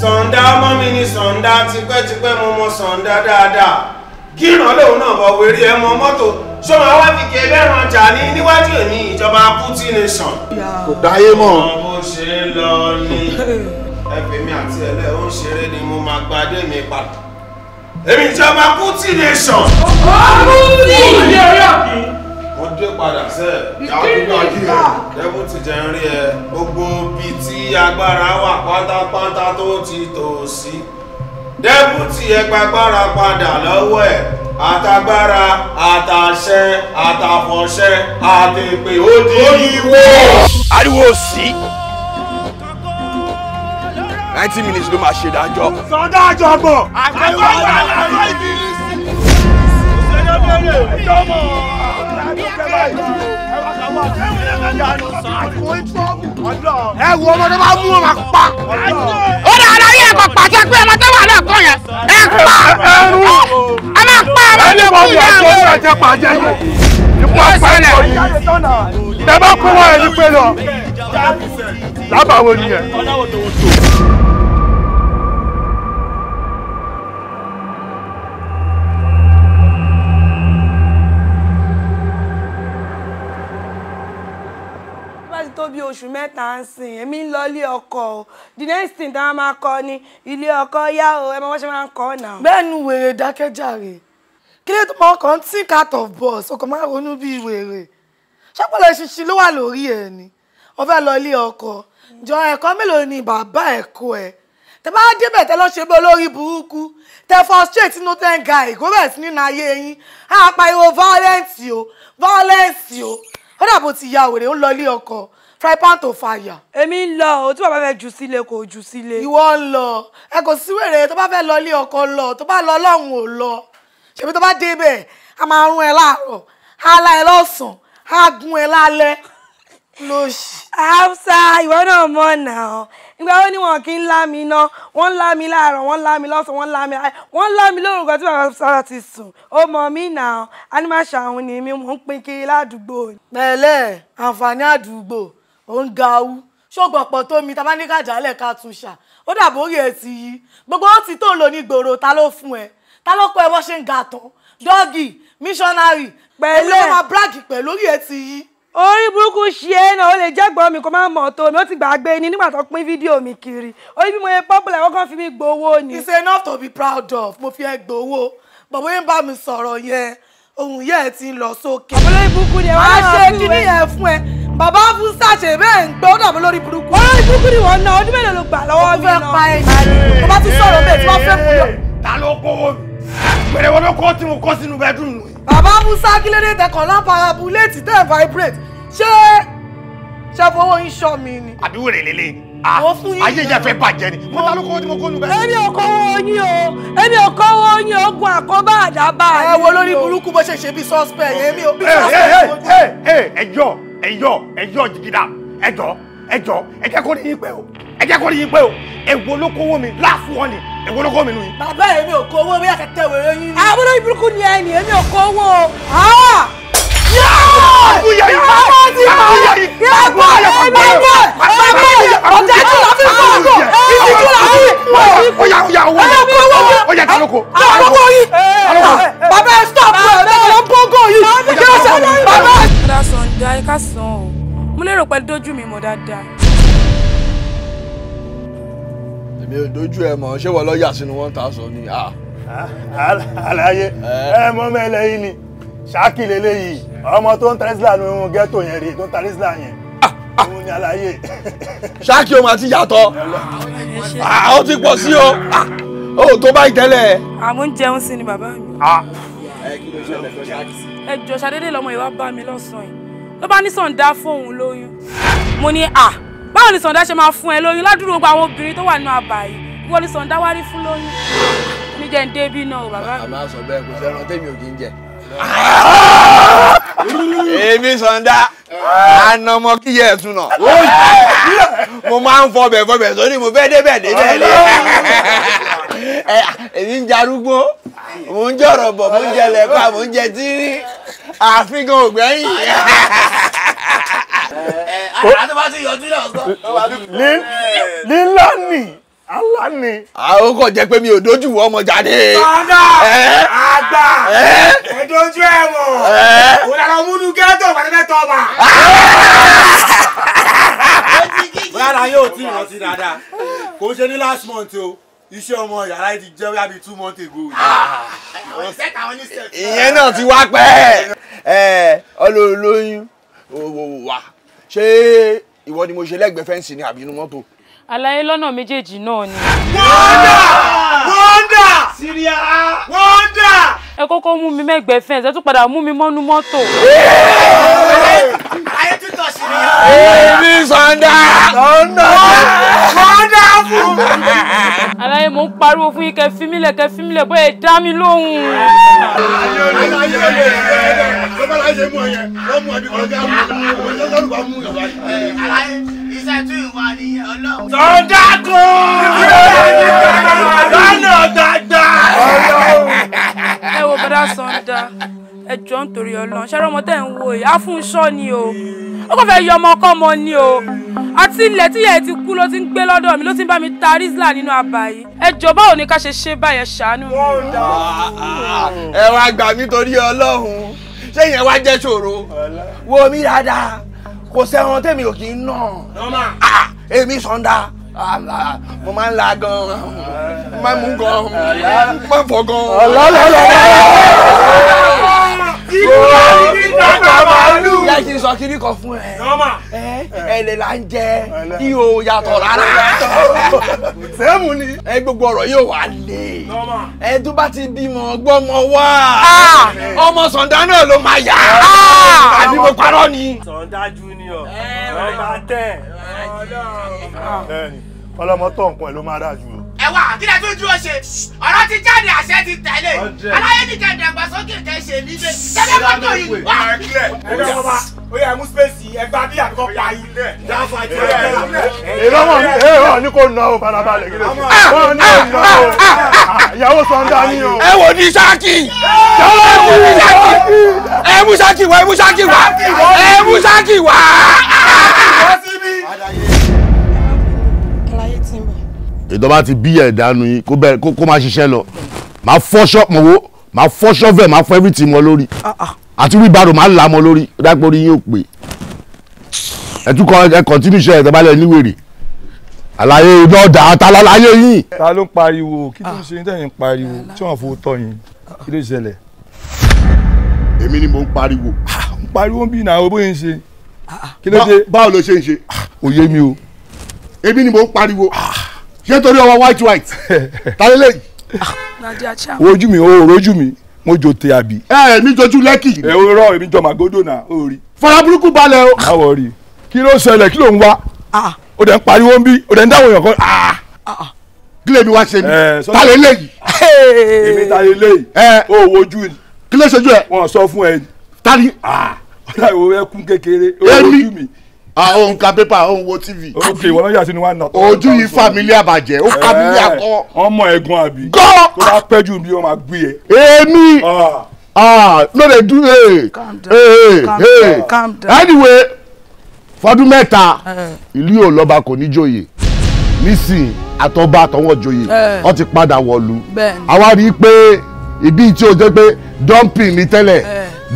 Sọ̀ǹda ọmọ mi ni Sọ̀ǹda tipẹ́tipẹ́ mo mọ Sọ̀ǹda dáadáa. Kíran lòun náà bọ̀ wérí ẹ mọ mọ́tò. Ṣé wọn wá fi kébẹ́ràn ọjà ní níwájú èmi ìjọba Kuti nation? Kò dáyé mọ́. Bó ṣe lọ ni ẹ̀fẹ̀mí àti ẹlẹ́ ó ń ṣeré ni mo máa gbadé mi padà. Èmi ìjọba Kuti nation. Mo dé padà sẹ́ẹ̀. Dẹ́bùtì jẹ́ ń rí ẹ. Gbogbo ibi tí agbára wà pátápátá tó ti tò sí. Dẹ́bùtì ẹ gbàgbára padà lọ́wọ́ ẹ̀. Àtagbára, àtàṣẹ, àtàfọ̀ṣẹ, àtèpè ó di ìwọ. Ariwo sí. 90 minutes ló máa ṣe dájọ́. Sọ̀dá àjọ̀gbọ̀n. Ẹ wo ọmọ tó bá mú ọmọ pa. Ó dà á láyé ẹ̀kọ́ pàṣẹ pé ọmọ tó wà lẹ́ẹ̀kọ́ yẹn. Ẹ pa ẹrú. A máa pa ẹrú tó kú yẹn. Ẹni bọ́ bí pàjẹ́ yìí. Ipò àpẹẹrẹ yìí. Tẹ bá kó wọ́n ẹni pé lọ. Lábàáwo nìyẹn. tó bí oṣù mẹ́ta ń sìn èmi ń lọ ilé ọkọ o the next thing tá a máa kọ ni ilé ọkọ yá o ẹ mọ bó ṣe máa ń kọ náà. bẹ́ẹ̀ ni wèrè dákẹ́jàre kí ló tó mọ ọkàn think out of box o kò máa ronú bí wèrè ṣọ́pọ̀lọ́ ìṣinṣin ló wà lórí ẹ̀ ni wọ́n fẹ́ lọ ilé ọkọ jọ ẹ̀kọ́ mélòó ni bàbá ẹ̀kọ́ ẹ̀ tẹ bá débẹ̀ tẹ lọ ṣe bí olórí burúkú tẹ frustrate inú tẹ́ ń ga ìgò bẹ̀rẹ̀ sí nínú ayé yín á pariwo violence o ó dàbò ti ya wèrè ń lọ ilé ọkọ fry pan to fire. èmi ń lọ o tí bàbá fẹ́ jù sílé kò jù sílé. ìwọ ń lọ ẹ kò sí wèrè tó bá fẹ́ lọ ilé ọkọ lọ tó bá lọ ọlọ́run ò lọ ṣèbí tó bá débẹ̀ a máa rún ẹ láàárọ̀ á la ẹ lọ́sàn-án á gún ẹ lálẹ́ lóṣì. Hausa ìwọ náà mọ̀ náà ìgbà wo ni wọn kì í lá mi ná wọn ń lá mi láàárọ̀ wọn ń lá mi lọ́sàn wọn ń lá mi wọn ń lá mi lórúkọ tí bàbá sára ti sùn ó mọ̀ mí náà animasa àwọn ni mi mò ń pín kiri ládùúgbò. pẹ̀lẹ́ àǹfààní àdúgbò ò ń gawú ṣọ́gbọ̀n pọ̀ tó mi tá bá ní kájàlẹ̀ ká tún ṣà ó dàbò orí ẹ̀ ti yí gbogbo ó ti tó lò ní gbòòrò ta ló fún ẹ ta ló kọ́ ẹ bọ́ ṣe ń ga tán dọ́gì missionary pẹ̀lú ẹ̀ máa brag pẹ̀lú orí ẹ̀ ti yí. orí burúkú ṣe é náà ó lè jẹ́ gbọ́n mi kó má mọ̀ tó mi ó ti gbàgbé ni nígbà tó pín fídíò mi kiri orí bí mo yẹ popular wọ́n kàn fi mí gbowó ni. it's enough to be proud of mo fi ẹ gbowó bọ̀bọ̀ yẹn bá mi sọ̀rọ̀ yẹn ohun yẹn ti ń lọ sókè. olórí burúkú ni ẹ wá ṣe kíní yẹn fún ẹ bàbá fún sàṣẹ bẹ́ẹ̀ ń gbọ́ ó dàbí lórí burúkú. olórí burúkú ni wọ́n ná ọdún mélòó ló gbà lọ́wọ́ mi náà. ó fẹ́ pa ẹ̀yìn tó bá tún sọ̀rọ̀ bẹ́ẹ̀ tí wọ́n fẹ́ kú lọ. ta ló kówó mi pèrè wọn ló kó tí mo kó sínú bedroom mi. bàbá musa kílódé tẹkàn náà parabuléètì tẹ́ ẹ̀ vibrate ṣé fowó yín ṣọ́ mi ni. àbí wèrè lélẹ̀ ayé ìjà fẹ́ bàjẹ́ ni mo ta ló kówó tí mo kó nù bẹ́ẹ̀. èmi ò kówó yín o èmi ò kówó yín ogun àkóbá àdábà. ẹ wo lórí burúkú bó ṣe ṣe bí suspect èmi ò bí suspect. ẹjọ́ jìgìdá ẹjọ́ ẹ jẹ́ kó ní yín pé o èwo ló kówó mi láàfù wọn ni èwo ló kówó mi nù yín. bàbá èmi ò kówó bí akẹ́tẹ̀ wèrè yín ni. àwọn olórí burúkú ni ẹni èmi ò kówó. Bàbá ẹ stop ẹ lọ bọ́gọ̀ yìí. Ọ̀dà Sọ̀ǹda ẹ ká sàn o. Mo lérò pé dójú mi mọ̀ dáadáa. Èmi ò dojú ẹ mọ̀ ṣé wọ́n lọ yà sínú 1000 ni. Àlàyé ẹ mọ́ mẹ́lẹ̀ yìí ni ṣáàkì lélẹ́yìí ọmọ tó ń tẹ́sílà ní ohun ghetto yẹn rí tó ń tẹ́sílà yẹn òun ni àlàyé. ṣáàkì o máa ti yàtọ̀ ó ti pọ̀ sí o ó tó báyìí tẹ́lẹ̀. àmọ́ ń jẹun sí ni bàbá mi. ẹ jọ ṣàdédé lọmọ ìwà bá mi lọ́sàn-án yìí ló bá ní Sọ̀ǹda fóun lóyún mo ní báwo ni Sọ̀ǹda ṣe máa fún ẹ lóyún ládùúgbò gbogbo àwọn obìnrin tó wà nínú àbá yìí wọ́n ní Sọ̀ǹda wá rí fún lóyún ní jẹ́ ń débí náà o bàbá mi. àmọ́ sọ bẹ́ẹ̀ kò sẹ́ran tèmi ò kì í jẹ. èmi Sọ̀ǹda ànàmọ́ kí yẹ ẹ̀sùn náà mo máa ń fọbẹ̀ sórí mo fẹ́ débẹ̀ lé èmi ń jarúgbó mo ń jọ̀rọ̀ bọ̀ mo ń jẹ lẹ́pà mo ń jẹ tírí àfihàn ògbẹ́yìn. àti bá ti yọjú náà gan. lílá ni alá ni. àwọn kò jẹ́ pé mi ò dojú wọ ọmọ jáde. sọ́dà àgbà ẹ̀dọ́jú ẹ̀wọ̀n òlànà múnú gẹ́tò pàtẹ́tẹ́ ọba. bóyá yóò tí ìwọ̀n sí dáadáa kò ṣe ní last month o iṣẹ́ ọmọ yàrá yìí ti jẹ́ wíwá bíi 2 months ago. ìyẹn náà ti wá pẹ́ ọlọ́ọ̀lóyún wà ṣé ìwọ ni mo ṣe lẹ́gbẹ̀ẹ́ fẹ́ǹsì ni àbí inú mọ́tò. àlàyé lọ́nà méjèèjì náà ni. wọ́ndà síríà wọ́ndà. ẹ kọ́kọ́ mú mi mẹ́gbẹ̀ẹ́ fẹ́ǹsì ẹ tún padà mú mi mọ́nú mọ́tò. ayé títọ̀ síríà. èmi sọ̀ndà. wọ́ndà fún. àlàyé mo ń pariwo fún yín kẹ́ fi mí lẹ̀ bóyá ẹ dá mi lóhùn. iṣẹ́ tún ìwà nìyẹn ọlọ́run. sọ̀ndà kò. lọ́nà gbàgbà. ẹ wo bọ́dá Sọ̀ndà ẹ jọ̀ọ́ nítorí Ọlọ́run ṣẹ́rọ ọmọ tẹ́ ń wo yìí á fún iṣọ́ ni o ó kò fẹ́ yọ ọmọ ọkọ ọmọ ni o àti ilẹ̀ tí ìyá ẹ ti kú ló ti ń gbé lọ́dọ̀ mi ló ti ń bá mi ta rísílà nínú àbá yìí ẹ jọ̀ọ́ báwo ni ká ṣe báyẹn ṣàánú mi. ẹ wá gbà mí torí Ọlọ́run ṣé ìyẹn wá jẹ́ ṣòro wo mi dáadáa kò sẹ́wọ̀n tèmi ò kì í nà èmi Sọ̀ndà mo máa ń la gan-an mo máa ń mú gan-an mo máa ń fọ gan-an. yá kí n sọ kiri kan fún ẹ ẹlẹ la ń jẹ ihò yàtọ̀ rárá sẹ́mu ni ẹ gbogbo ọ̀rọ̀ yóò wá lé ẹ tó bá ti bímọ gbọ́mọ wá ọmọ Sọ̀ndà náà ló máa yá àbí mo parọ́ ni. Sọ̀ndà junior ọba tẹ̀ ọlọmọ tó nǹkan ẹ ló máa dájú o. ẹ wá kí lè tún dúró ṣe ọ̀rọ̀ ti jáde àṣẹ ti tẹ̀lé aláyé nìkan ìdàgbàsókè tẹ̀ ṣe nílé tẹ́lẹ̀ mọ́tò yìí wá. ẹgbẹ́ ọba ó yẹ mú spéèsì ẹgbà bí àkọ́kọ́ pa ilẹ̀ dáfà jẹ́ ìrọ́mọ̀ ní èèyàn ní kò ná o farabalẹ̀ kí lè ṣe wọ́n ní kò ná o ìyàwó Sọ̀ndà ní o. ẹ wò ní Ṣákì ẹ mú Ṣákì wá ẹ mú Ṣákì wá ẹ mú Ṣákì wá. ìjọba ti bí ẹ̀dánù yín kó máa ṣiṣẹ́ lọ máa fọ́ ṣọ́ọ̀pù mọ́wó máa fọ́ ṣọ́ọ̀fẹ̀ máa fọ́ everything mọ́ lórí àti wíbàrò máa là mọ́ lórí dápò orí yín ò pé ẹ continue iṣẹ́ ìtẹ́bálẹ̀ níwèrè àlàyé iná dà ta lálàyé yín. ta ló ń pariwo kí ló ń ṣe ní tẹ̀yìn pariwo tí wọ́n fowó tọ̀ yín kí ló ṣẹlẹ̀. èmi ni mò ń pariwo. ń pariwo bí ìnáwó bóyá ń ṣe kí ló dé. báwo ló ṣe ń ṣe. òye mi o. èmi ni mò ń pariwo ṣé torí ọwọ́ white ta ló lè. ojú mi o rojú mi mo jò tè àbí. mi jojú lẹ́kì. ẹ o rọ èmi jọ màgódò náà ó rí. fara burúkú balẹ̀ o. àwọ̀ rí kí ló ṣẹlẹ̀ kí ló ń wá. o dẹ̀ ń pariwo ń bí o dẹ̀ ń dáwọ̀ èèyàn kan. kí lèmi wá ṣe mi ta lè léyìí. èmi ta lè léyìí. o wojú ni. kí ló ṣojú ẹ. wọn sọ fún ẹ. ta ni. ọ̀la ìwò ẹkún kékeré o wojú mi. òun ka pépà òun wo tv. ok wọn náà yà sínú wa nà. ojú yìí fàmílì àbàjẹ́ ó fàmílì àkọ́. ọmọ ẹ̀gbọ́n àbí. gọ́. kó bá pẹ́jù bí wọ́n máa gbé ẹ. èmi no dey do calm down. Anyway fọdún mẹ́ta ìlú yóò lọ́ba kò ní joyè nísìn àtọ́ba àtọwọ́ joyè wọ́n ti padà wọ̀lú àwa rí i pé ibi tí o jẹ́ pé dumping ní tẹ́lẹ̀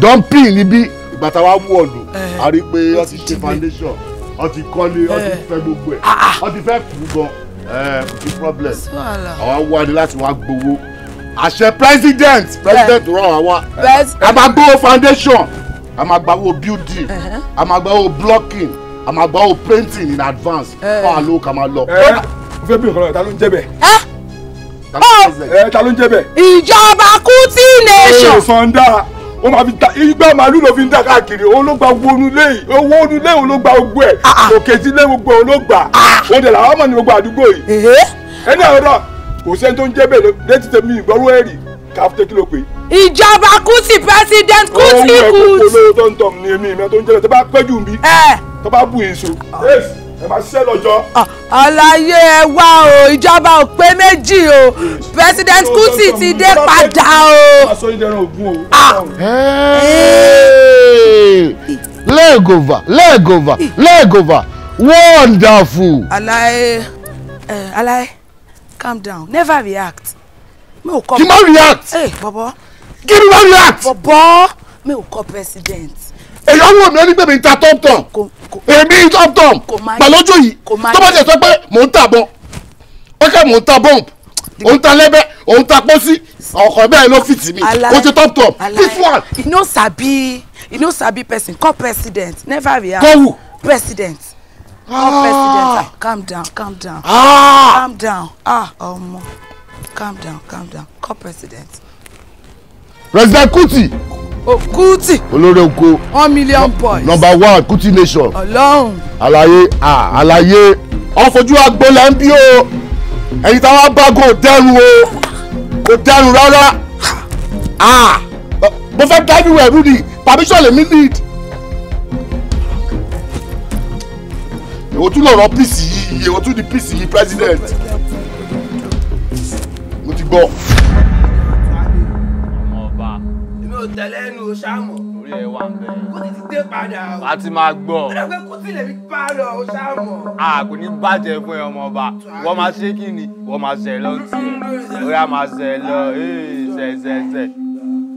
dumping níbí ìgbà táwa mú ọ̀lù a rí i pé wọ́n ti ṣe foundation wọ́n ti kọ́lé wọ́n ti fẹ́ gbogbo ẹ̀ wọ́n ti fẹ́ kú gan kò sí problem àwa wá ní láti wá gbowó àṣẹ president rán àwa a máa gbowó foundation a máa gbowó building a máa gbowó blocking a máa gbowó painting in advance fún àlọ́ ká máa lọ. o fẹ́ bí nǹkan lọ́wọ́ ta ló ń jẹ́ bẹ́ẹ̀. ta ló ń jẹ́ bẹ́ẹ̀. ìjọba Kuti nation. Sọ̀ndà ó máa fi ta igbá màálù ló fi ń dà káàkiri òun ló gba owó onulé òun ló gba gbogbo ẹ̀ òkè tí ilé gbogbo òun ló gbà òun dẹ̀ làwọn mọ̀ ní gbogbo àdúgbò yìí. ẹni àwọn náà kò sẹ́ni tó ń jẹ́ bẹ́ẹ̀ létí tèmi ìgbọ́rú ẹ̀rì káfíńtẹ́ kí ló pé. ìjọba Kuti president Kuti Kuti. ohun ẹ̀kọ́ olówó tó ń tọ̀ ní èmi ìmọ̀ tó ń jẹ́ bẹ́ẹ̀ tó bá pẹ́jù ń bí tó bá bù èso ẹ máa ṣiṣẹ́ lọ́jọ́. àlàyé ẹ wá o ìjọba ò pé méjì o president Kuti ti dé padà o. aṣọ ìdẹ̀rùn ògùn o. leg over, leg over, leg over. Wonderful. Alai, calm down. Never react. Me o call. You ma react. Hey, Bobo. Give me one react. Bobo, me o call president. Èyí àwọn mi ẹni pé mi ta tom-tom. Èmi tom-tom. Pàlójú yìí. Tó bá jẹ́ sọ pé mò ń tàbọ̀. Okay, mò ń ta bomb. Ó ń ta lẹ́bẹ̀, ó ń ta pósí. Ọkọ̀ bẹ́ẹ̀ ló fit mi. Ó ti tom-tom. This one. You know sabi person. Call president. Never react. Call who? President. Call president. Calm down. Calm down. Calm down. Call president. President Kuti. Oh, Kuti. Olórí oko. 1 million points. Number 1, Kuti nation. Ọlọ́run. Àlàyé. Ọ̀fojú agboolẹ̀ ń bí o. Ẹ̀yin táwa bá kò dẹrù o. Kò dẹrù rárá. Mo fẹ́ dábì wẹ̀rú ni. Permission lèmi need. Èwo tún lọ̀rọ̀ peace yìí. Èwo tún di peace yìí president. Mo ti gbọ́. Tẹ̀lé ẹnu Ṣàmọ̀. Orí ẹ wà bẹ́ẹ̀. Kuti ti dé padà o. A ti máa gbọ́. Ó dàgbé Kuti lè fi bá lọ Ṣàmọ̀. Kò ní bàjẹ́ fún ẹ ọmọ ọba. Wọ́n máa ṣe kí ni? Wọ́n máa ṣe lọ sí ẹ. Orí a máa ṣe lọ. Ṣẹ̀.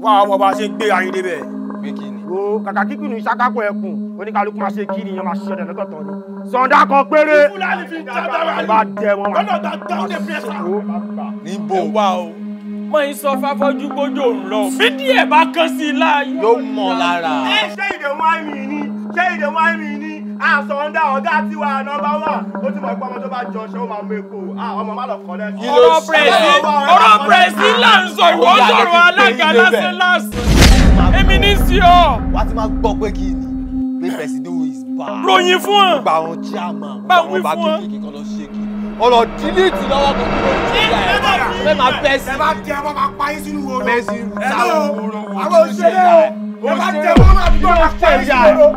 Wọ́n àwọn ọmọ ọba ṣe gbé ayé débẹ̀. Pé kí ni? Wo kàkà kíkùn ní ṣàkápọ̀ ẹkùn. Oníkàlùkù máa ṣe kí ni yẹn máa ṣe ọ̀dẹ̀ lọ́tọ̀ọ̀tọ̀ ni. Sọ̀ndà kan péré. Fúlàní fi jábára. Bá dẹ wọn. Lọ́nà ọ̀dà dáhùn lè fi ẹ̀fà. Níbo? Wá o. Mọ̀ ń sọ fáfọ́jú gbójú òun lọ. Bí díẹ̀ bá kán sí i láàyè. Yóò mọ̀ lára. Ṣé ìdèmọ̀ àìmì ni? Sọ̀ndà ọ̀gá tiwa nọ́mbà 1. Ó ti mọ̀ pé ọmọ tó bá jọ ṣé ó máa mú epo. Ọmọ má lọ kọ́ lẹ́sìn. Ọ̀rọ̀ pẹ̀sì là ń sọ ìwọ sọ̀rọ̀ alága lásán. Èmi ní sí ọ. Wá ti máa gbọ́ pé kí ni? Pé Presido is bad. Ròyìn fún ọ. Gba àwọn chairman. Bá wí fún ọ. Kékeré kan lọ ṣe kí. Ọ̀rọ̀ dílítì lọ́wọ́ kan kúrò ní ìgbà ẹ̀. Fẹ́ máa bẹ́ sí. Ẹ bá jẹ ọmọ máa pa yín sínú wo. Bẹ́sì sáwọn òwúrò. Àwọn òṣèré o. Ẹ bá jẹ ọmọ máa bí ọmọ pa yín sínú wo.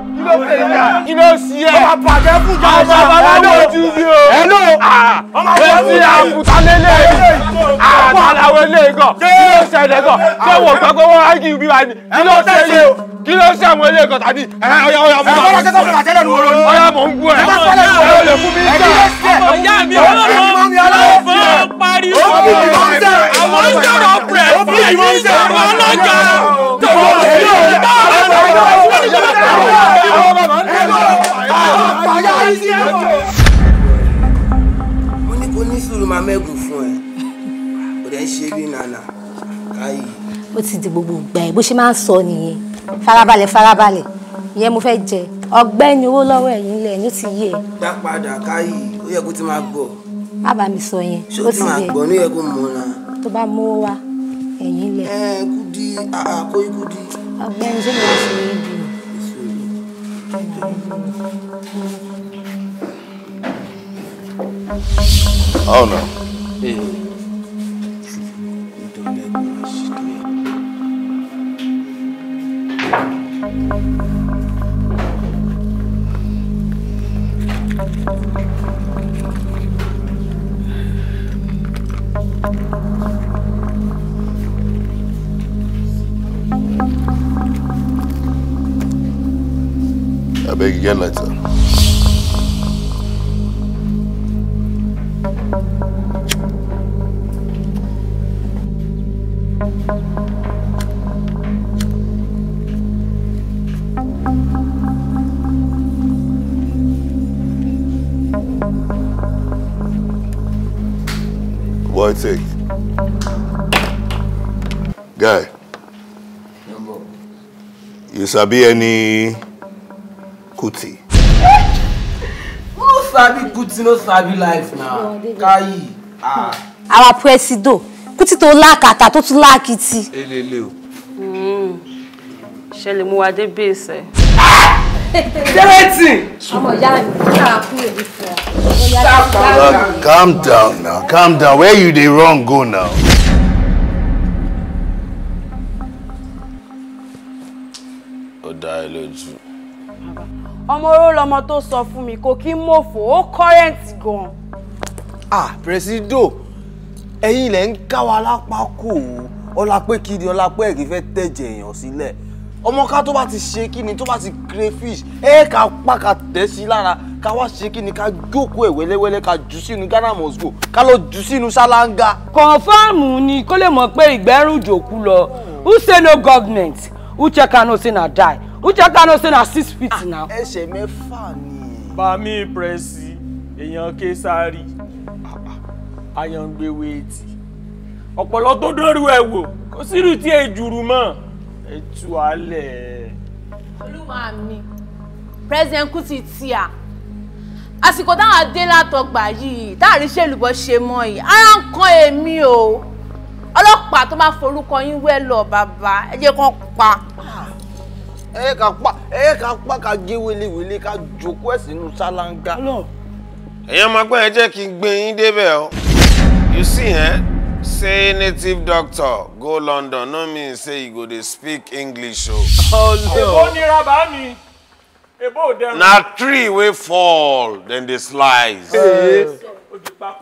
Kí ló ṣí ẹ? Ọmọ bàjẹ́ fún ìjà ọmọ bàbá ojú sí o. Ẹnu. Bẹ́sì àbùtà lélẹ̀. Àtàlàwọ̀ ilé gan. Kí ló ṣẹlẹ̀ gan? Ṣé wò gbọ́ pé wọ́n á kí ibi wa ni? Kí ló ṣe àwọn ilé gan tàbí? Ọ̀yà mú wa. Ọ̀yà mò ń gbọ́ ẹ̀. Ẹ lè fún mi nígbà. Ọ̀yà mi ọlọ́run pariwo. Àwọn sọ̀rọ̀ pẹ̀lú ẹ̀yìn sọ̀rọ̀ ọlọ́jà. Mo ní kò ní sùúrù máa mẹ́gùn fún ẹ. Kò dẹ̀ ń ṣe bí nànà. Káyì. Ó ti di gbogbo ìgbà ẹ̀ bó ṣe máa ń sọ nìyẹn. Farabalẹ̀. Ìyẹn mo fẹ́ jẹ. Ọ̀gbẹ́ni owó lọ́wọ́ ẹ̀yìn ilẹ̀ ní ti yé. Gbá padà Káyì. Ó yẹ kó ti máa gbọ́. Bàbá mi sọ yẹn. Ṣé ó ti máa gbọ́ ní yẹ kó mọ̀ náà? Tó bá mówó wá ẹ̀yìn ilẹ̀. Kúdí kó Kúdí. Ọ̀gbẹ́ni ṣé mo ṣe é bí? Oh no. I beg again later. What take? Guy. You sabi any Kuti? No sabi Kuti, no sabi life now. Káyì. Our Presido. Kuti tó lákàtà tó tún lákìtì. Elele o. Ṣé lè mú wa dé base ẹ? Deity. Ọmọ ìyá mi, ṣáà kúrò ní fún ọ. Calm down now. Calm down. Where you dey run go now? Ó dá ẹ lójú. Ọmọ oró lọmọ tó sọ fún mi kò kí mòfò ó current gan. Presido, ẹ̀yin lẹ ń ká wa lápá kò. Ọlá pé kí ni ọlá pé ẹ̀gì fẹ́ tẹ̀jẹ̀ èèyàn sílẹ̀. ọmọ ká tó bá ti ṣe kí ni tó bá ti crayfish ká pa ká tẹ̀ sí lára ká wá ṣe kí ni ká jókòó ẹ̀ wẹ́lẹ́wẹ́lẹ́ ká jù sínú Ghana must go ká lọ jù sínú ṣáláńgá. Confirm ni kó lè mọ̀ pé ìgbẹ́rùn jòkú lọ who say no government who check and know say na die who check and know say na 6 feet now. ẹsẹ̀ mẹ́fà ni. bami presi èèyàn Késárì ayọ̀ǹgbé wéètì ọ̀pọ̀lọ́ tó dọ́rù ẹ̀ wò kò sírù tí ẹ jùrù mọ́ ẹ tú alẹ̀. olúwa mi President Kuti tíà àsìkò táwọn adé látọgbà yìí táàrí ṣèlúbọ ṣe mọ yìí ara ń kan èmi o ọlọ́pàá tó bá forúkọ yín wẹ́ lọ bàbá ẹ jẹ́ kán pa. ká pa ká gé wéléwélé ká jókòó ẹ̀ sínú ṣáláńgá. èèyàn máa gbọ́ ẹ jẹ́ kí n gbé yín débẹ̀ o you see say native doctor go London no mean say you go dey speak English o. èbó nira bá mi èbó dẹrùn. na tree wey fall dem dey slice.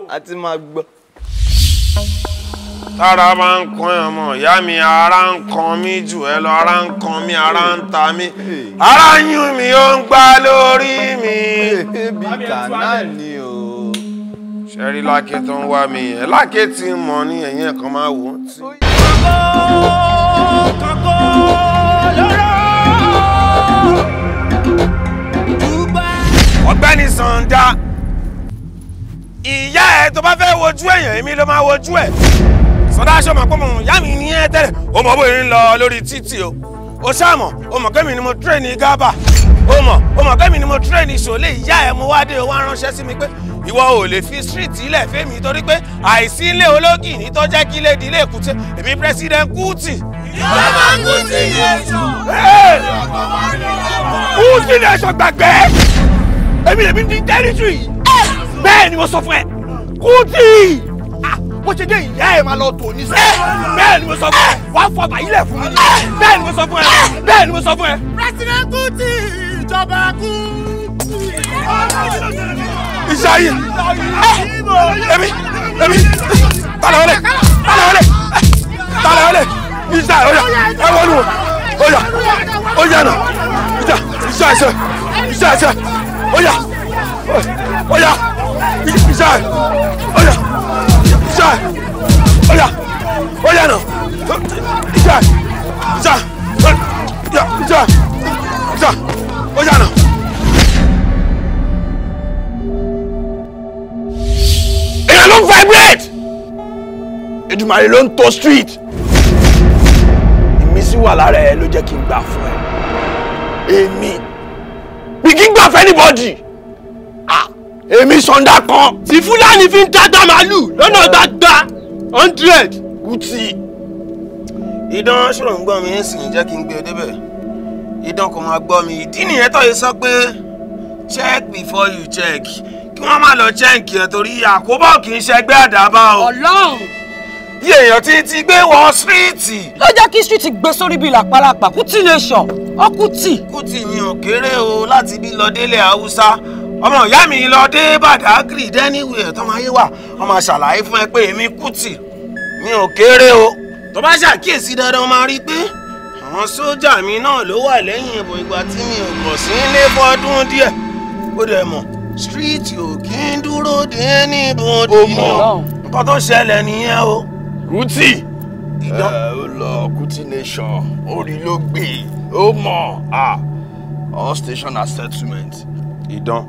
àti máa gbọ́. tára bá ń kan ẹ̀ mọ̀ ìyá mi ara ń kan mí jù ẹ lọ ara ń kan mí ara ń ta mí ara yún mi ó ń gbá lórí mi. bí kànáà ni o. ṣẹ́rí lákè tó ń wá mi ẹ̀ lákè tí ń mọ̀ ní ẹ̀yìn ẹ̀kan máa wò ó tí. kókó lóró ọ̀gbẹ́ni Sàǹdà ìyá ẹ tó bá fẹ́ wojú èèyàn èmi ló máa wojú ẹ̀ Sàǹdà aṣọ mọ̀ pé mo ìyá mi ní ẹ tẹ́lẹ̀ ó mọ̀ bóyá ń lọ lórí títì o ó ṣàmọ̀ ó mọ̀ kẹ́mi ni mo train ní gábà ó mọ̀ kẹ́mi ni mo train ní ṣòlè ìyá ẹ mo wá dé o wá ránṣẹ́ sí mi pé ìwọ ò lè fi street ilẹ̀ fẹ́mi torí pé àìsí ilé ológì ní tó jẹ́ kí ilé di ilé èkúté èmi President Kuti. ìjọba Kuti nation. Kuti nation gbàgbé èmi lèmi ní territory bẹ́ẹ̀ ni mo sọ fún ẹ Kuti bó ṣe dé ìyá ẹ máa lọ tò ní sẹ́ bẹ́ẹ̀ ni mo sọ fún ẹ wàá fọ bàyílẹ̀ fún mi bẹ́ẹ̀ ni mo sọ fún ẹ bẹ́ẹ̀ ni mo sọ fún ẹ. President Kuti ìjọba Kuti. Ìṣayé èmi tàlàwọlé ìṣayé ọ̀yà ẹ wọnú ọ̀yà náà ìṣayé ọ̀yà ìṣayé ọ̀yà náà ọ̀yà náà. èèyàn ló ń vibrate Èdùmàrè ló ń tọ street ìmísí wà lára ẹ ló jẹ́ kí n gbà fún ẹ èmi bí kí n gbà fún anybody èmi Sàǹdà kan tí Fúlàní fi ń dágbà màálù lọ́nà gbàgbà 100 Kuti. idán ṣòro ń gbọ́ mi ń sìn jẹ́ kí n gbé e débẹ̀ idán kò máa gbọ́ mi ìdí nìyẹn tó yẹ sọ pé check before you check kí wọ́n má lọ chẹ́ǹkì ẹ̀ torí àkóbọ̀ kì í ṣẹgbẹ́ àdábá o. Ọlọ́run. iye èèyàn ti gbé wọ síríìtì. ló jẹ́ kí street gbé sórí bíi làpálàpà Kuti nation ó Kuti. Kuti mi ò kéré o láti bí lọ délé Haúsá ọmọ ìyá mi lọ dé Badagry anywhere tó máa yé wà wọ́n máa ṣàlàyé fún ẹ pé èmi Kuti mi ò kéré o tó bá ṣàkíyèsí dandan máa rí pé àwọn sójà mi náà ló wà lẹ́yìn ìbò ìgbà tí mi ò bọ̀ sí ilé fọ́dún díẹ̀ ó dẹ̀ mọ̀ street ò kí ń dúró dé ní ibodè. ó mọ̀ nǹkan tó ṣẹlẹ̀ nìyẹn o. Kuti ó lọ Kuti nation orí ló gbé ó mọ̀ all station and settlement. ìdán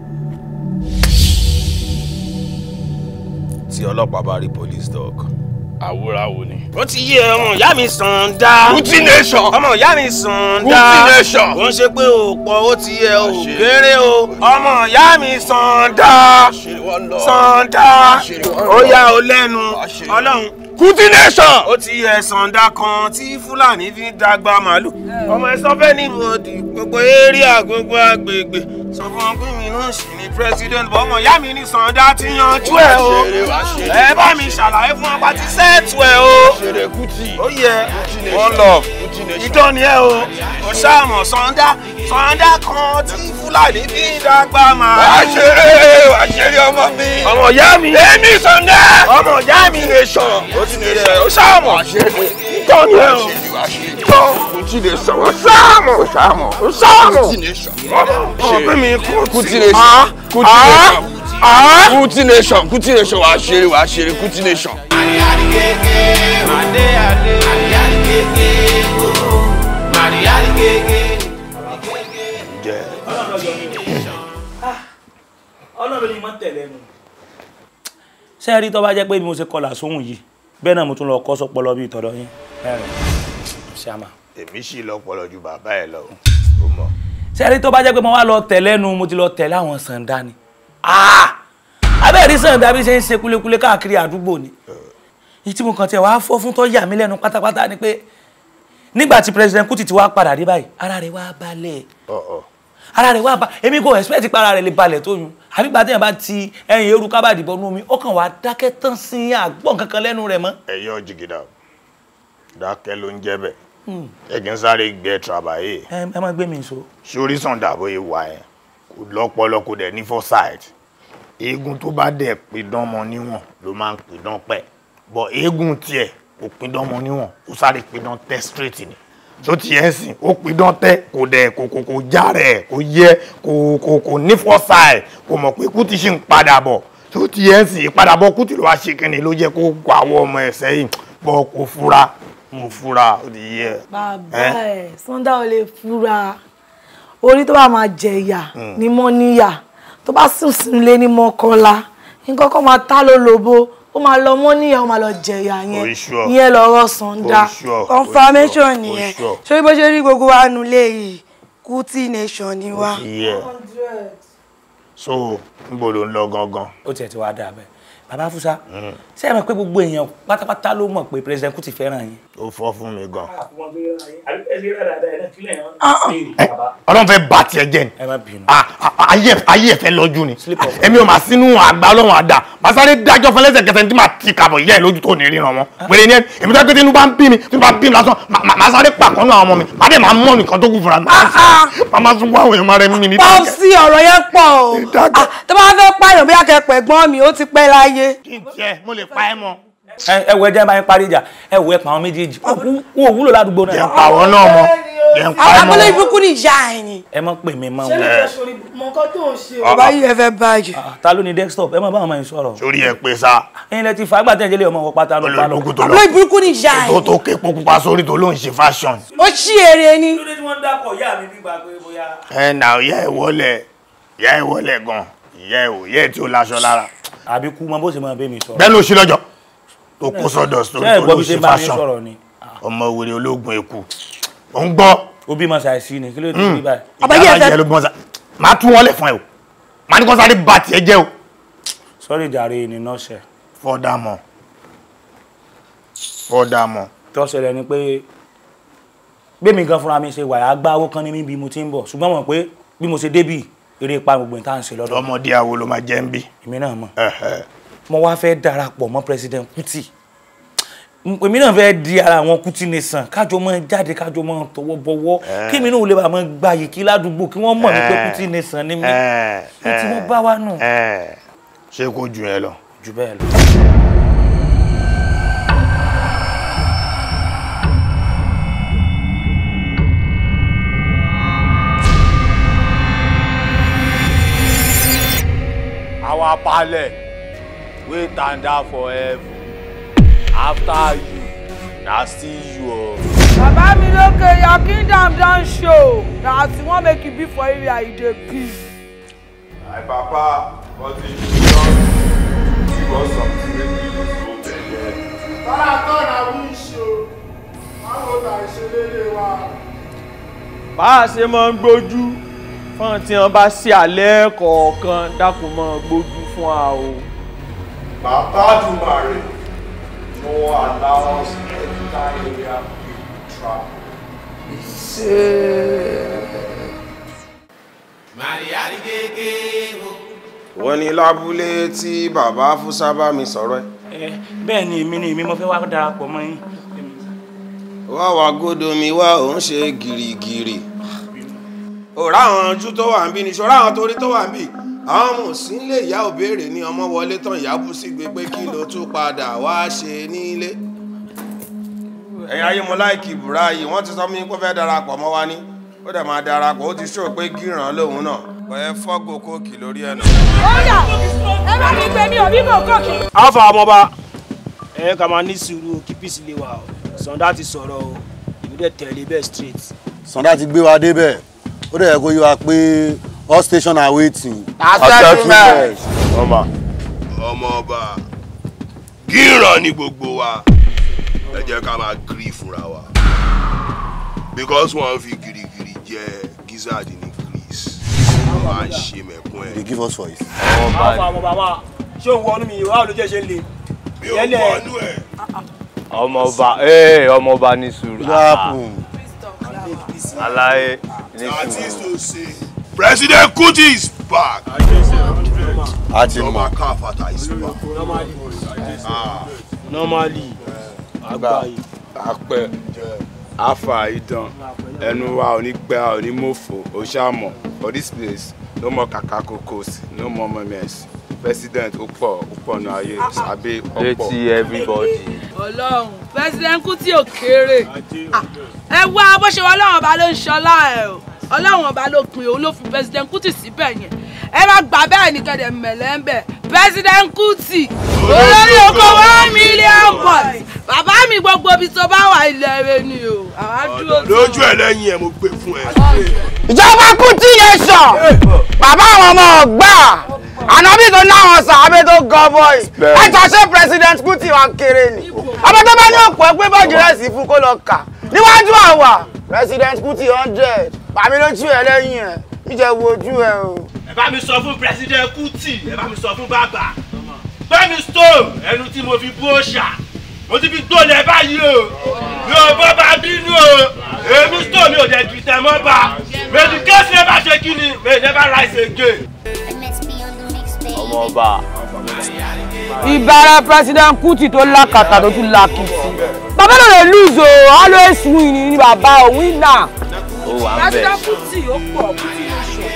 tí ọlọ́pàá bá rí police dog. àwòrán ni. ó ti yé ọmọ ìyá mi Sàǹdà. Kuti nation. ọmọ ìyá mi Sàǹdà. Kuti nation. ó ń ṣe pé òpó ó ti yẹ ò kéré o. ọmọ ìyá mi Sàǹdà. Sàǹdà. ó yá o lẹ́nu ọlọ́run. Kuti nation. ó ti yẹ Sàǹdà kan tí Fúlàní fi ń dàgbà màálù. ọmọ ẹ sọ fẹ́ ní ibodè gbogbo area gbogbo agbègbè sọ fún wọn pé mi náà ṣì ní president bọ́ ọmọ ìyá mi ní Sàǹdà ti yanjú ẹ o. ẹ bá mi ṣàlàyé fún ọba ti sẹ́ẹ̀tù ẹ o. ó yẹ one love ìdán ni ẹ o. ó ṣàmọ̀ Sàǹdà kan tí Fúlàní fi ń dàgbà màálù. àṣírí ọmọ mi. ọmọ ìyá mi. èmi Sàǹdà. ọmọ ìyá mi nation. ó ti ní rẹ̀ ó ṣàmọ̀ ìdán ni ẹ o. wá ṣe Kuti nation ó sáàmù ọ̀pẹ́ mi Kuti nation wá ṣeré Kuti nation. Ọlọ́run ni mo tẹ̀lé nu. Ṣé rí tó bá jẹ́ pé bí mo ṣe kọlà sóhun yìí bẹ́ẹ̀ náà mo tún lọ kọ́ sọpọlọ bí ìtọ́dọ̀ yín. Ṣàmà. Èmi sì lọ́pọlọ ju bàbá ẹ̀ lọ. Ó mọ̀. Ṣé rí tó bá jẹ́ pé mo wá lọ tẹ̀lé nu mo ti lọ tẹ̀lé àwọn sàndá ni. Abẹ́ẹ̀rí sàndá bí ṣe ń ṣe kúlékúlé káàkiri àdúgbò ni. Èyí tí mo kàn tiẹ̀ wá fọ́ fún tó yà mí lẹ́nu pátápátá ni pé nígbà tí President Kuti ti wá padà dé báyìí ara rẹ̀ wá balẹ̀. Ara rẹ̀ wá bá èmi kò expect pé ara rẹ̀ lè balẹ̀ tó yun àbí gbà téèyàn bá ti ẹ̀yìn eru kábàdì bọ́nú omi ó kàn wá dákẹ́ tán sí àgbọ̀n kankan lẹ́nu rẹ̀ mọ́. Ẹ̀yọ́ jìgìdà dákẹ́ ló ń jẹ́ bẹ́ẹ̀ ẹ̀gìn sáré gbẹ trabayé. Ẹ má gbé mi so. Sórí Sunday bóyá wà ẹ̀ kò lọ́pọlọ kò dẹ̀ ní foresight eégún tó bá dẹ̀ pidán mọ níwọ̀n ló máa ń pidán pẹ́ bọ̀ eégún tiẹ̀ kò pidán mọ níwọ̀n ó sáré pidán tẹ́ straight ni tó ti ẹ̀ sìn ó pidán tẹ́ kò dẹ̀ kò já rẹ̀ kò yẹ kò ní foresight kò mọ̀ pé Kuti ṣì ń padà bọ̀ tó ti ẹ̀ sìn ìpadàbọ̀ Kuti ló wá ṣe kíni ló jẹ́ kó kó àwọn ọmọ ẹ̀ sẹ́yìn bọ̀ kò fura mo fura ó di yẹ. Bàbá ẹ̀ Sunday ò lè fura orí tó bá máa jẹ̀yà ní mọ́ níyà tó bá sùn sínú ilé ní mọ́kànlá nǹkan kan máa tá ló lobo ó máa lọ mọ́ níyà ó máa lọ jẹ̀yà yẹn lọ́rọ̀ Sunday confirmation nìyẹn ṣé bó ṣe rí gbogbo wa nulẹ̀ yìí Kuti nation ni wa. So níbo ló ń lọ gangan. Ó tiẹ̀ ti wá dà bẹ́ẹ̀ bàbá Fúsá ṣé ẹ mọ̀ pé gbogbo èèyàn pátápátá ló mọ̀ pé President Kuti fẹ́ràn yín. Ó fọ́ fún mi gan. Ọlọ́run fẹ́ bá tiẹ̀ jẹ́ ni ayé ẹ̀ fẹ́ lọ́jú ni èmi ò máa sínú àgbà Ọlọ́run àdá màá sáré dájọ́ fún lẹ́sẹ̀kẹsẹ̀ tí màá ti kàbọ̀ ìyá ẹ̀ lójú tó ní ríran wọn pèrè ní ẹ èmi tó yẹ pé tí inú bá ń bí mi lásán màá sáré pàkọ́ náà àwọn ọmọ mi màá dẹ̀ máa mọ̀ nìkan tó kù fúnra mi màá máa sunkún àwọn èèyàn máa rẹ mímí ní. pọ́ sí ọ̀rọ̀ yẹn pọ̀ o tó bá fẹ́ pààyàn bí akẹ́pẹ́ gbọ́n mi ó ti pẹ́ láyé. kí n tiẹ̀ mo lè pa ẹ́ mọ́. Ẹ wo ẹjẹ bá yín parí ìjà ẹ wo ẹ pa àwọn méjèèjì wọn ò wúlò ládùúgbò náà. yẹn pa àwọn náà mọ yẹn pa ẹ mọ. àwọn abúlé ìbùkún ní ìyá ẹ ni. Ẹ mọ̀ pé mi máa ń wọ. ṣé lè sori mọ nǹkan tó ń ṣe o. ọba yìí ẹ fẹ́ báyìí. Ta ló ní desktop ẹ má bá àwọn ọmọ yìí sọ̀rọ̀. Sórí ẹ pé sá. Ẹ̀yin lẹ ti fà á gbà tẹ̀jẹ̀ lé ọmọ wọn pátá ló pa lọ. abúlé ìbùkún ní ìyá ẹ. tó ké pupa sórí tó ló ń ṣe fashion. ó ṣí èrè ni. lóde tí wọ́n dákọ̀ ìyá mi nígbà pé bóyá. Ẹ nà ìyá ẹ wọlé gan ìyá ẹ tí ó láṣọ lára. Àbí kú mọ bó ṣe máa bẹ́ mi sọ̀rọ̀. Bẹ́ẹ̀ ló ṣí lọ́jọ́ tó kó sọ́dọ̀ sórí tó ló ṣe fashion ọmọ wèrè ológun eku ò ń gbọ́. Ó bímọ ṣàìsí ni kí ló ti rí báyìí. ìyá jẹ ló bímọ ṣá máa tún wọn lẹ fún ẹ o máa ní kó sáré bá tiẹ̀ jẹ́ o. Sọ́rí jàre ni nọ́ọ̀ṣẹ̀. Fọ́dámọ̀. Tọ́ṣẹlẹ̀ ni pé gbémi gan fúnra mi ṣe wàyà gbáwó kan ní mi bí mo ti ń bọ̀ ṣùgbọ́n mọ̀ pé bí mo ṣe débì eré ipa gbogbo ìta ń ṣe lọ́dọ̀. Ọmọdé àwo ló máa jẹ́ ń bí. Èmi náà mọ̀. Mo wá fẹ́ darapọ̀ mọ́ President Kuti èmi náà fẹ́ di ara àwọn Kuti nation kájọ mọ́ jáde kájọ mọ́ tọwọ́ bọwọ́ kí mi náà lè bá mọ́ gbayì kí ládùúgbò kí wọ́n mọ̀ ní pé Kuti nation ni mí tí mo bá wá nù. Ṣé kò jù ẹ lọ. Jù bẹ́ẹ̀ lọ. Our pale we tanda forever. After you, na still you. Baba mi lókè, your kingdom don show. Na as you wan make it be for area, you dey be. My papa, but if you don give us something wey we use go belle. Tọ́lá na wish o, báwo ta ìṣẹ̀lẹ̀ wa. Bá a ṣe máa ń gbójú fún tí wọ́n bá ṣe àlẹ́ kọ̀ọ̀kan dákun máa gbójú fún wa o. Bàbá Dùmarè no allow us enter area trap. Wọ́n ní lábúlé tí bàbá Fúsá bá mi sọ̀rọ̀ ẹ̀. Bẹ́ẹ̀ ni èmi mo fẹ́ wá darapọ̀ mọ́ yín. Wá wá gódó mi wá òun ṣe gìrìgìrì. Òrá àwọn ojú tó wà ń bí ni ṣọ́rá àwọn torí tó wà ń bí. Àwọn ọmọ òsín lè ìyá òbéèrè ní ọmọ wọlé tán ìyá bú sí gbé pé kí ló tún padà wá ṣe nílé. ẹ̀yin ayé mo láìkì ìbúra yìí wọ́n ti sọ mí kó fẹ́ darapọ̀ mọ́ wa ní ó dẹ̀ máa darapọ̀ ó ti ṣó pé gíràn lòun náà kò ẹ fọ́gò kóòkì lórí ẹ̀ náà. Ọ̀yà ẹ bá mi gbé mi ò bí mò ń kóòkì. Alfa ọmọba ẹ ká máa ní sùúrù kí peace lè wà o Sàndá ti sọ̀rọ̀ o èmi dẹ̀ tẹ̀lé bẹ́ẹ̀ straight. Sàndá ti gbé wa débẹ̀ ó dẹ̀ yẹ kó yé wa pé all station are waiting. ọmọọba gíràn ni gbogbo wa ẹ jẹ́ ká máa gírí fúnra wa because wọ́n fi girigiri jẹ́ gizzard ní greece wọ́n máa ń ṣe mẹ̀kún ẹ̀. they give us voice. Alfa ọmọba wa ṣé òun wọnú mi ìwà olójẹ́ ṣe ń le. mi ò wọnú ẹ̀. ọmọọba ní sùúrù. Alaye ní sùúrù. President Kuti is back. Normal Kafata is back. Normally agbaye. Apẹ afa idan ẹnu wa ò ní pẹ́ a ò ní mọ̀fọ̀ o ṣàmọ̀ for this place no more kakakokos no more memes president ó pọ̀ ní ayé sàbẹ̀ ọ̀pọ̀. Létí everybody. Ọlọ́run President Kuti ò kéré ẹ wá bó ṣe wá Ọlọ́run ọba ló ń ṣọlá ẹ o Ọlọ́run ọba ló pin òun ló fi President Kuti síbẹ̀ yẹn ẹ má gbà bẹ́ẹ̀ ní kẹ́dẹ̀ mẹ̀lẹ́ ń bẹ̀ President Kuti olórí oko 1 million boys bàbá mi gbogbo ibi tó bá wà ilẹ̀ rẹ ni o àwa dúró tó. lójú ẹ lẹ́yìn ẹ mo gbé fún ẹ. ìjọba Kuti yẹn sọ bàbá àwọn ọmọ ọgbà ànábì tó náwọn sàábé tó gọ bọ́ì ẹ jọ ṣe President Kuti wa kéré ni ọmọ tó bá ní òkú ẹgbẹ́ bọ́ọ̀dù rẹ̀ sí fún kó lọ kà níwájú àwa President Kuti 100 bàmí lójú ẹ lẹ́yìn ẹ níjẹ wo ojú ẹ o. ẹ bá mi sọ fún President Kuti ẹ bá mi sọ fún bàbá Femi stone ẹnu tí mo fi bú òòṣà mo ti fi gbólẹ̀ báyìí o mi ò bọ́ bá bínú o èmi stone mi ò dẹ̀ ju tẹ̀ mọ́ bá mèdì kẹ́sì ẹ bá ṣe kí ni may never rise again. ọmọọba. ìbára President Kuti tó lákàtà tó tún lákìtì bàbá náà lè lose o always win ni bàbá o winner. President Kuti ó pọ̀ Kuti ló ṣe.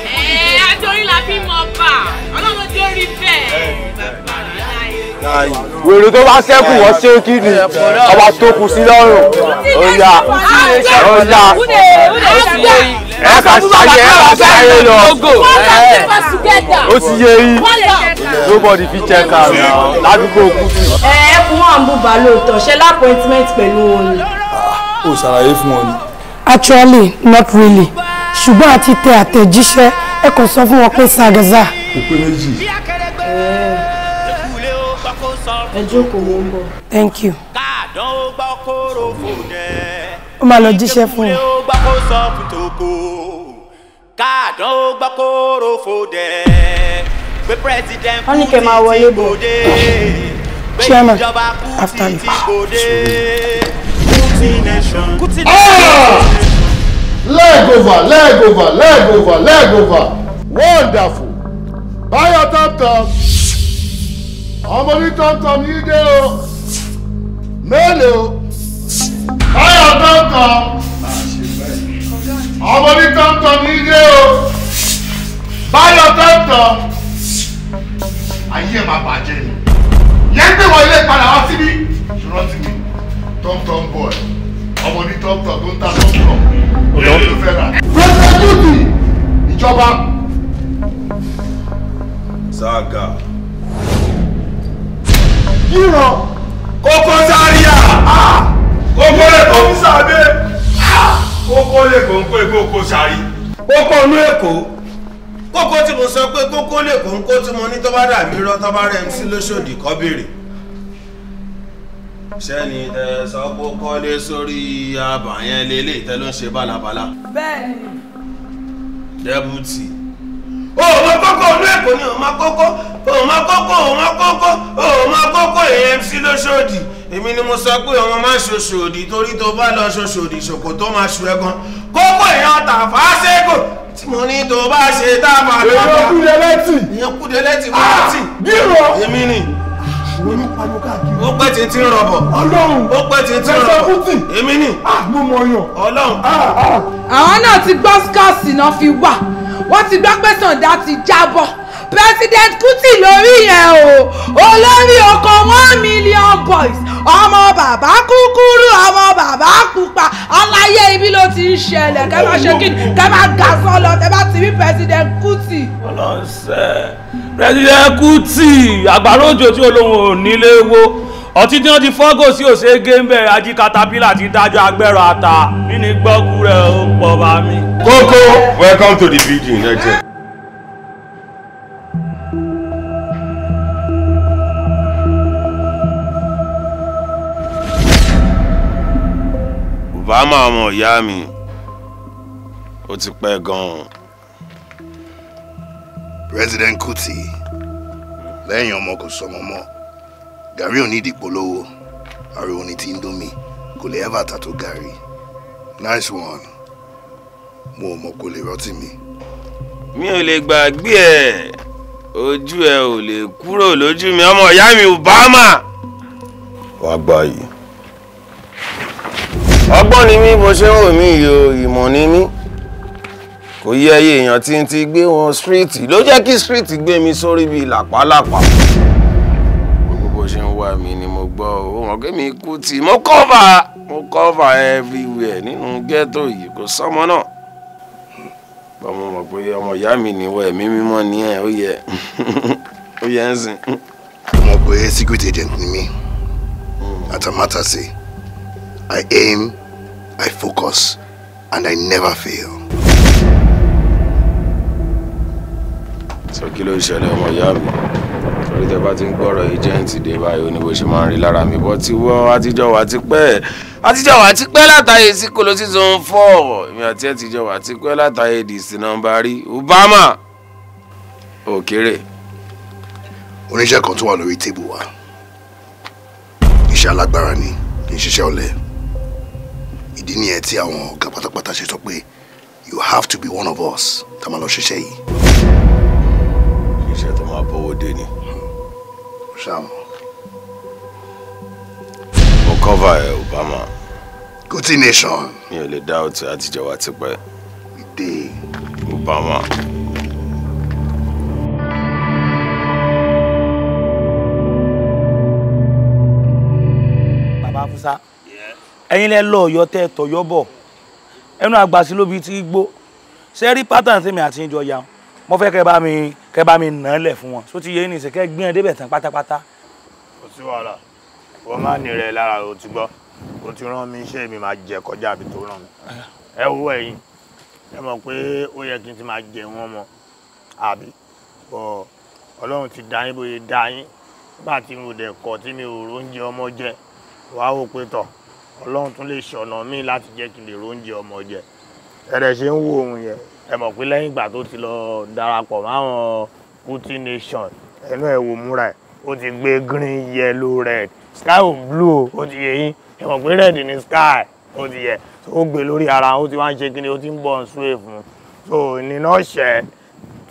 Adórí la fi mọ bá ọlọ́run tí ó rí bẹ́ẹ̀. wèrè tó bá ṣẹ́kù wọ́n ṣé kí ni ọba tó kù sí lọ́rùn ọ̀yà ẹ kà sáyé lọ ó ti yé yí nobody fit check am now ládùúgbò Kuti. ẹ fún wọn bùbá lóòótọ́ ṣe lápọ̀ìntìmẹ́ǹtì pẹ̀lú wọn ni. ó ṣàlàyé fún wọn ni. actually not really ṣùgbọ́n àti tẹ àtẹ̀jíṣẹ́ ẹ kò sọ fún wọn pé Sagaza. kò pé méjì. ẹ jókòó mo ń bọ̀. thank you. ó máa lọ jíṣẹ́ fún wọn. wọ́n ní kẹ́ máa wọlé bọ̀. chairman after you. Leg over. Wonderful. Buy your tom-tom. Ọmọ ní tom-tom yìí dé o. Mélòó. Buy your tom-tom. Ọmọ ní tom-tom yìí dé o. Buy your tom-tom. Ayé máa bàjẹ́ ni. Yẹn gbé wọ ilé padà wá síbí. Ṣùgbọ́n ti mi, tom-tom boy. Ọmọ ní tom-tom tó ń ta tom-tom. Olórí ló fẹ́ rà. President Kuti ìjọba. Saga. Yíran. Kókó Zaria. Kókó lè kó ń sàbẹ̀. Kókó lè kó ń kó kókó sàrí. Kókó inú Èkó. Kókó tí mo sọ pé kókó lè kó ń kó tí mo ní tó bá dàbí rọ́ tó bá rẹ̀ ń sí lóṣòdì kọ́ béèrè. Sẹ́ni tẹ sọ pé kọ́lé sórí abà yẹn lélẹ̀ tẹ ló ń ṣe bálabàla. Bẹ́ẹ̀ni. Dẹ́bùtì. Òun kókó inú Èkó ni òun máa kókó AMC lóṣòdì. Èmi ni mo sọ pé ọmọ máa ṣoṣòdì torí tó bá lọ ṣoṣòdì ṣòkò tó máa ṣu ẹ̀gan. Kókó èèyàn Tàfà Ṣẹ́gò tí mo ní tó bá ṣe tá a máa lọ. Èèyàn Kúdẹ́lẹ́tì. Èèyàn Kúdẹ́lẹ́tì Kúdẹ́lẹ́tì. Bírò. Èmi ni. Wọ́n ń pariwo káàkiri. Ó pẹ́ tí ń rọ̀bọ̀. Ọlọ́run. Ó pẹ́ tí ń rọ̀bọ̀. President Kuti. Èmi ni. Mo mọ̀ yàn. Ọlọ́run. Àwọn náà ti gbọ́ skọ́ọ̀sì náà fi wà. Wọ́n ti gbọ́ pé Sàndá ti jábọ̀. President Kuti lórí yẹn o. Olórí oko 1 million boys. ọmọ bàbá kúkúrú ọmọ bàbá pupa aláyé ibi ló ti ń ṣẹlẹ̀ kẹ́ máa ṣe kí kẹ́ máa ga sọ́lọ tẹ́ bá ti rí President Kuti. ọlọ́sẹ̀ President Kuti àgbàrá òjò tí olóhùn ò nílé wo ọtí tí wọ́n ti fọ́gò sí òṣèké ń bẹ̀rẹ̀ ají katapila ti dájọ́ agbẹ́rọ ata nínú gbọ́kú rẹ̀ ó pọ̀ bá mi. Koko, welcome to the building. Obama ọmọ ìyá mi ó ti pẹ́ gan-an. President Kuti lẹ́yìn ọmọ kò sọmọ mọ́ gàrí ò ní ìdìpolówó ariwo ní ti Indomie kò lè ever ta tó gàrí. Nice one. Mo mọ̀ kò lè rántí mi. Mi ò lè gbàgbé ẹ̀ ojú ẹ ò lè kúrò lójú mi ọmọ ìyá mi Obama. wàá gbà yìí. ọgbọ́n ni mí bó ṣe ń wò mí yìí o ìmọ̀ ni mí. kò yẹ ẹyẹ èèyàn tí ń ti gbé wọn street ló jẹ́ kí street gbé mi sórí bíi làpálàpá. gbogbo bó ṣe ń wá mi ni mo gbọ́ o wọn kí mi Kuti mo cover everywhere nínú ghetto yìí kò sọ́mọ náà. ọmọ mọ̀ pé ọmọ ìyá mi ni wọ́n ẹ̀mí mímọ́ ni ẹ̀ ó yẹ ń sìn. Mo pé secret agent ni mí. Atamátàsé. I aim, I focus, and I never fail. Sọ kí ló ń ṣẹlẹ̀ ọmọ ìyá mi? Torí tẹ bá ti ń gbọ́rọ̀ agent dé báyìí ó ní bó ṣe máa ń rí lára mi bọ́ tí wọ́n àtijọ́ wa ti pẹ́ látàyè sí kolo season 4 èmi àti ẹ̀ tijọ́ wa ti pẹ́ látàyè dìsí nọ́mbà rí Obama òkèrè. Oníṣẹ́ kan tó wà lórí tébù wa iṣẹ́ alágbára ni kì í ṣiṣẹ́ ọ̀lẹ. Ìdí nìyẹn tí àwọn ọ̀gá pátápátá ṣe sọ pé you have to be one of us tá máa lọ ṣiṣẹ́ yìí. Iṣẹ́ tó máa bọ́wọ́ dé ni. Ṣáàmù. Mo cover ẹ Obama. Kuti nation. Mi ò lè dá òtún àtijọ́ wa ti pẹ́. Ìdè. Obama. Bàbá Fúsá ẹ̀yin lẹ lọ Ọ̀yọ́ tẹ tọ̀yọ́ bọ̀ ẹnu àgbàsí lóbi tí gbó ṣe rí pátán tèmi àti ìjọ ya mo fẹ́ kẹ́ bá mi nà án lẹ̀ fún wọn só ti yé ní ìsìnkẹ́ gbìyànjú débẹ̀ tán pátápátá. Kò sí wàhálà wọ́n máa ní rẹ̀ lára o ti gbọ́ o ti rán mi iṣẹ́ mi máa jẹ kọjá àbí tó rán mi. ẹ wo ẹ̀yin ẹ mọ̀ pé ó yẹ kí n ti máa jẹ wọ́n mọ́ àbí bọ̀ Ọlọ́run ti dá yín bóyá dá yín nígbà tí mo dẹ̀ kọ̀ tí mi ò róúnjẹ ọmọ jẹ wàá wò pé tọ̀ Ọlọ́run tún lè ṣọ̀nà mí láti jẹ́ kí n lè róúnjẹ ọmọ jẹ ẹ̀rẹ̀ ṣe ń wo ohun yẹn ẹ mọ̀ pé lẹ́yìn ìgbà tó ti lọ darapọ̀ máwọn Kuti nation ẹnu ẹ̀ wò múra ẹ̀ ó ti gbé green yellow red sky ò blue ó ti yẹ yín ẹ mọ̀ pé red ni sky ó ti yẹ ó gbé lórí ara ó ti wá ń ṣe kíni ó ti ń bọ̀ ń sún èfún so nínú ọ̀sẹ̀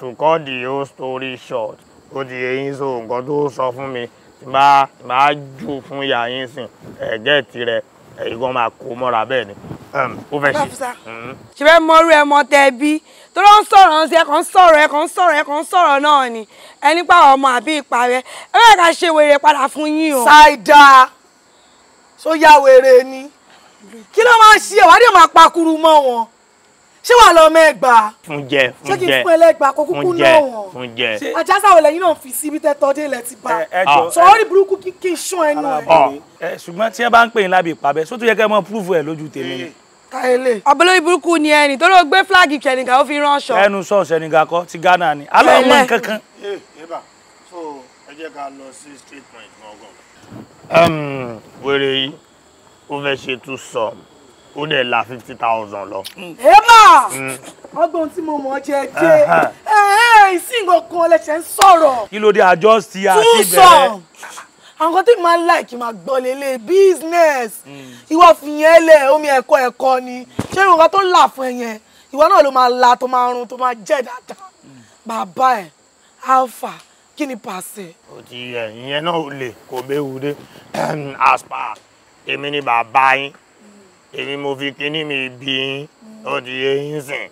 to cut the whole story short ó ti yẹ yín so nǹkan tó sọ fún mi tí bá jù fún ìyá yín sìn ẹ̀gẹ́ tirẹ̀ ẹ̀yin gan máa kó mọ́ra bẹ́ẹ̀ ni ó fẹ́ ṣe. ṣe fẹ́ mọ́rú ẹ mọ́ tẹ bí tó ló ń sọ̀rọ̀ ṣe ẹ̀kan sọ̀rọ̀ náà ni ẹni pa ọmọ àbí ìparẹ́ ẹ bẹ́ẹ̀ ká ṣe wèrè padà fún yín o. ṣáìdá ṣó yá wèrè ni kí ló máa ń ṣe ìwádìí máa pakuru mọ́ wọn ṣé wàá lọ mẹ́gbàá. fún jẹ ṣé kí n fún ẹlẹ́gbàá kó kúkú náà wọ̀n. fún jẹ. àjàsáwò lẹ́yìn náà fi síbi tẹ́tọ́ dé ilẹ̀ ti bá. sọ̀rọ̀ rí burúkú kí n sún ẹnu ẹ̀. ṣùgbọ́n tí ẹ bá ń pè yín lábì ìpàbẹ́ só tún yẹ kẹ́ mọ́ púrúfù ẹ̀ lójú tèmi ni. káyọ̀lé. ọ̀bọ̀lórí burúkú ni ẹni tó ló gbé fúláàgì Senegal ó fi ránṣọ. ẹnu sọ Senegal kọ́ ti Ghana ni alọ́ ọmọ nǹkan kan. so ẹ jẹ́ ká lọ sí street point gangan. wèrè yìí ó fẹ́ ṣe tún sọ ó dẹ̀ la 50,000 lọ. èèmà ọgbọ́n tí mo mọ̀ jẹ́ ìsìn kankan lẹ́sẹ̀ ń sọ̀rọ̀. kí ló dé àjọ sí àti tún sọ àwọn tí máa ń láìkí máa gbọ́ lélẹ̀ business ìwọ fìyẹn lẹ̀ omi ẹ̀kọ́ ni ṣé nǹkan tó là fún ẹ yẹn ìwọ náà ló máa la tó máa run tó máa jẹ́ dáadáa bàbá ẹ̀ alpha kí ni pàṣẹ. ó ti yẹ ìyẹn náà ò lè kó béwu dé aspa èmi ni bàbá yín èmi mo fi kíní mi bí yín ó ti yẹ yín sìn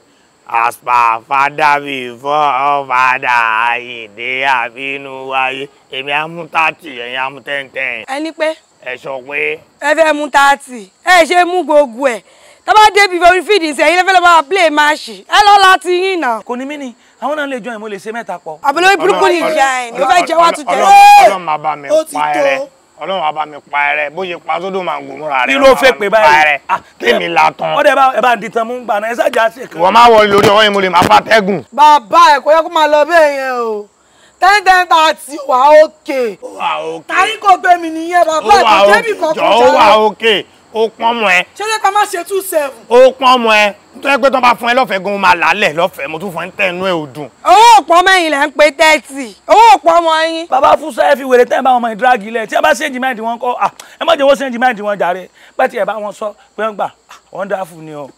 aspa fada before fada ìdè àbínú wáyé èmi amú 30 ẹ̀yin amú 10. ẹni pé. ẹ sọ pé. ẹ fẹ́ mú 30 ẹ ṣe mú gbogbo ẹ̀ tó bá débi orí fídì sẹ́yìn lẹ́fẹ́ lọ́ máa play match ẹ lọ́ láti yín náà. kò ní mí ni àwọn náà lè join mo lè ṣe mẹ́ta pọ̀. àbúrò burúkú ni ìjà ẹ̀ ni ó fẹ́ jẹ́ wá tún jẹ́. Ọlọ́run máa bá mi pa ẹrẹ Ọlọ́run máa bá mi pa ẹrẹ bó ṣe pa sódò máa ń gùn múra rẹ. kí ló fẹ́ pè báyìí. kémi la tán. ọdẹ ẹ bá di tán mú gbà náà ẹ ṣáàjà ṣe kan. wọ́n máa wọ lórí ọwọ́ yẹn mo lè máa bá tẹ́gùn. bàbá ẹ̀ kò yẹ kó máa lọ bẹ́ẹ̀ yẹn o 10-30 wà ókè. tàrí kò gbé mi nìyẹn bàbá ẹ̀ kò débi kan fún jọ wà ókè ó pọ́n mọ́ ẹ. ṣé lè ká má ṣe 2-7. ó pọ́n mọ́ ẹ nítorí pé tó bá fún ẹ lọ́fẹ̀ẹ́ gan-an máa lálẹ̀ lọ́fẹ̀ẹ́ mo tún fún ẹ tẹ̀nú ẹ ò dùn. owó òpó mẹ́yìn lẹ́ ń pe 30 owó òpó ọmọ yín. bàbá fún sẹ́ẹ̀ fi wèrè tẹ́ ẹ bá ọmọ ìdírágì lẹ̀ tí ẹ bá ṣéǹjì máìdì wọn kọ́ ẹ má jẹ́ wọ́n ṣéǹjì máìdì wọn jàre pẹ́ tí ẹ bá wọn sọ pé wọ́n gbà wonderful ni o.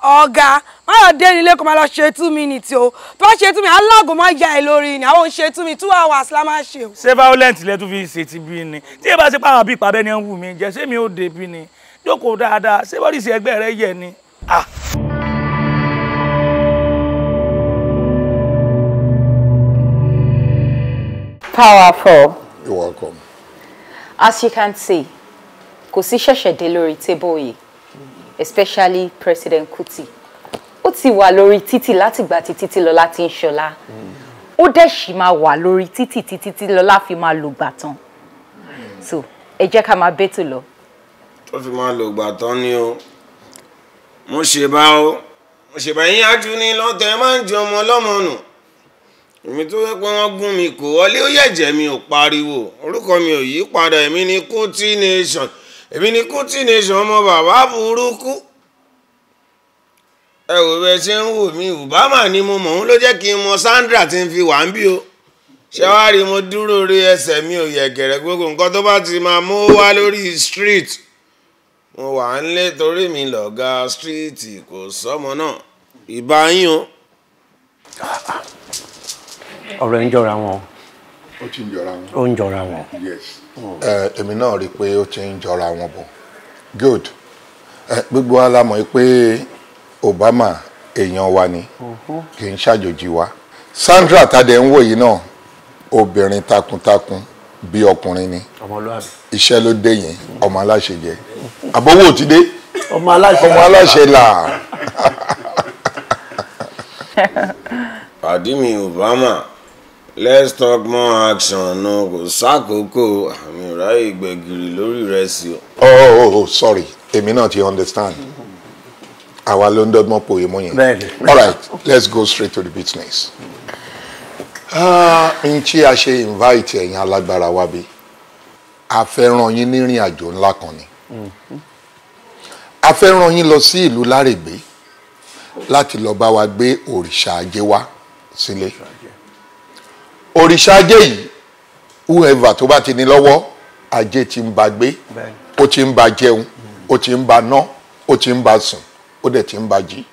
ọ̀gá má lọ dé nílé kó máa lọ ṣe 2 minutes o tó bá ṣe 2 minutes aláàgò má ya ẹ lórí ni àwọn ò ṣe 2 minutes 2 hours la máa ṣe o. ṣé violent lẹ tún fi ṣe ti bí ni tí ẹ bá ṣe pàwọn bíi pàbẹ ni ẹ ń wù mí jẹ ṣé mi ò dé bí ni jókòó dáadáa ṣé bọ́dì sí ẹgbẹ́ rẹ yẹ ni. Powerful. You're welcome. As you can see, kò sí ṣẹ̀ṣẹ̀ dé lórí table yìí, especially President Kuti. Ó ti wà lórí títì látìgbà tí Títílọlá ti ń ṣọlá. Ó dẹ̀ ṣì máa wà lórí títì tí Títílọlá fi máa lò gbà tán. So, ẹ jẹ́ ká máa bẹ́tò lọ. Ó fi máa lò gbà tán ni o. Mo ṣe bá yín ájú ní lọ́tẹ̀ máa ń jẹ ọmọ ọlọ́mọ nù. Èmi tó yẹ pé wọ́n gún mi kò wọlé ó yẹ̀jẹ̀ mi ò pariwo. Orúkọ mi ò yí padà, èmi ni Kuti Nation. Èmi ni Kuti Nation ọmọ bàbá burúkú. Ẹ wò bẹ́ẹ̀ ṣe ń wò mí, Obama ni mo mọ̀, òun ló jẹ́ kí n mọ Sandra tí ń fi wà ń bí o. Ṣé wàá rí mo dúró rí ẹsẹ̀ mi ò yẹ̀gẹ̀rẹ̀ gbogbo nǹkan tó bá ti máa mú wá lórí street. Mo wà ń lé torí mi lọ̀gá street kò sọ́mọ náà. Ìbá yín o. Ọ̀rọ̀ ń jọra wọn. Ó ti ń jọra wọn. Ó ń jọra wọn. Yes. Èmi náà rí i pé ó ti ń jọra wọn bọ̀. Good. Gbogbo wa la mọ̀ pé Obama èèyàn wa ni kì í ṣàjòjì wa. Sandra tadẹ̀ ń wò yìí náà obìnrin takuntakun bí ọkùnrin ni. Ọmọlúwàbí. Iṣẹ́ ló dé yẹn ọmọ aláṣẹ jẹ. Àbọ̀wò ti dé. Ọmọ aláṣẹ là. Pàdí mi Obama. Let's talk more action. No, kò sákòókò àmì ìráyè gbẹ̀gìrì lórí ìrẹsì o. Oh, sorry. Èmi náà ti understand. Àwa ló ń dọ́gbọ́n pòye mọ́ yẹn. All right, let's go straight to the business. N tí a ṣe invite ẹ̀yin alágbára wa bí. A fẹ́ rán yín nírìn àjò ńlá kan ni. A fẹ́ rán yín lọ sí ìlú Lárègbé láti lọ bá wa gbé òrìṣà ajé wá sílé. Òrìṣà ajé yìí whoever tó bá ti ní lọ́wọ́ ajé ti ń ba gbé, ó ti ń ba jẹun, ó ti ń ba ná, ó ti ń ba sùn, ó dẹ̀ ti ń ba jí.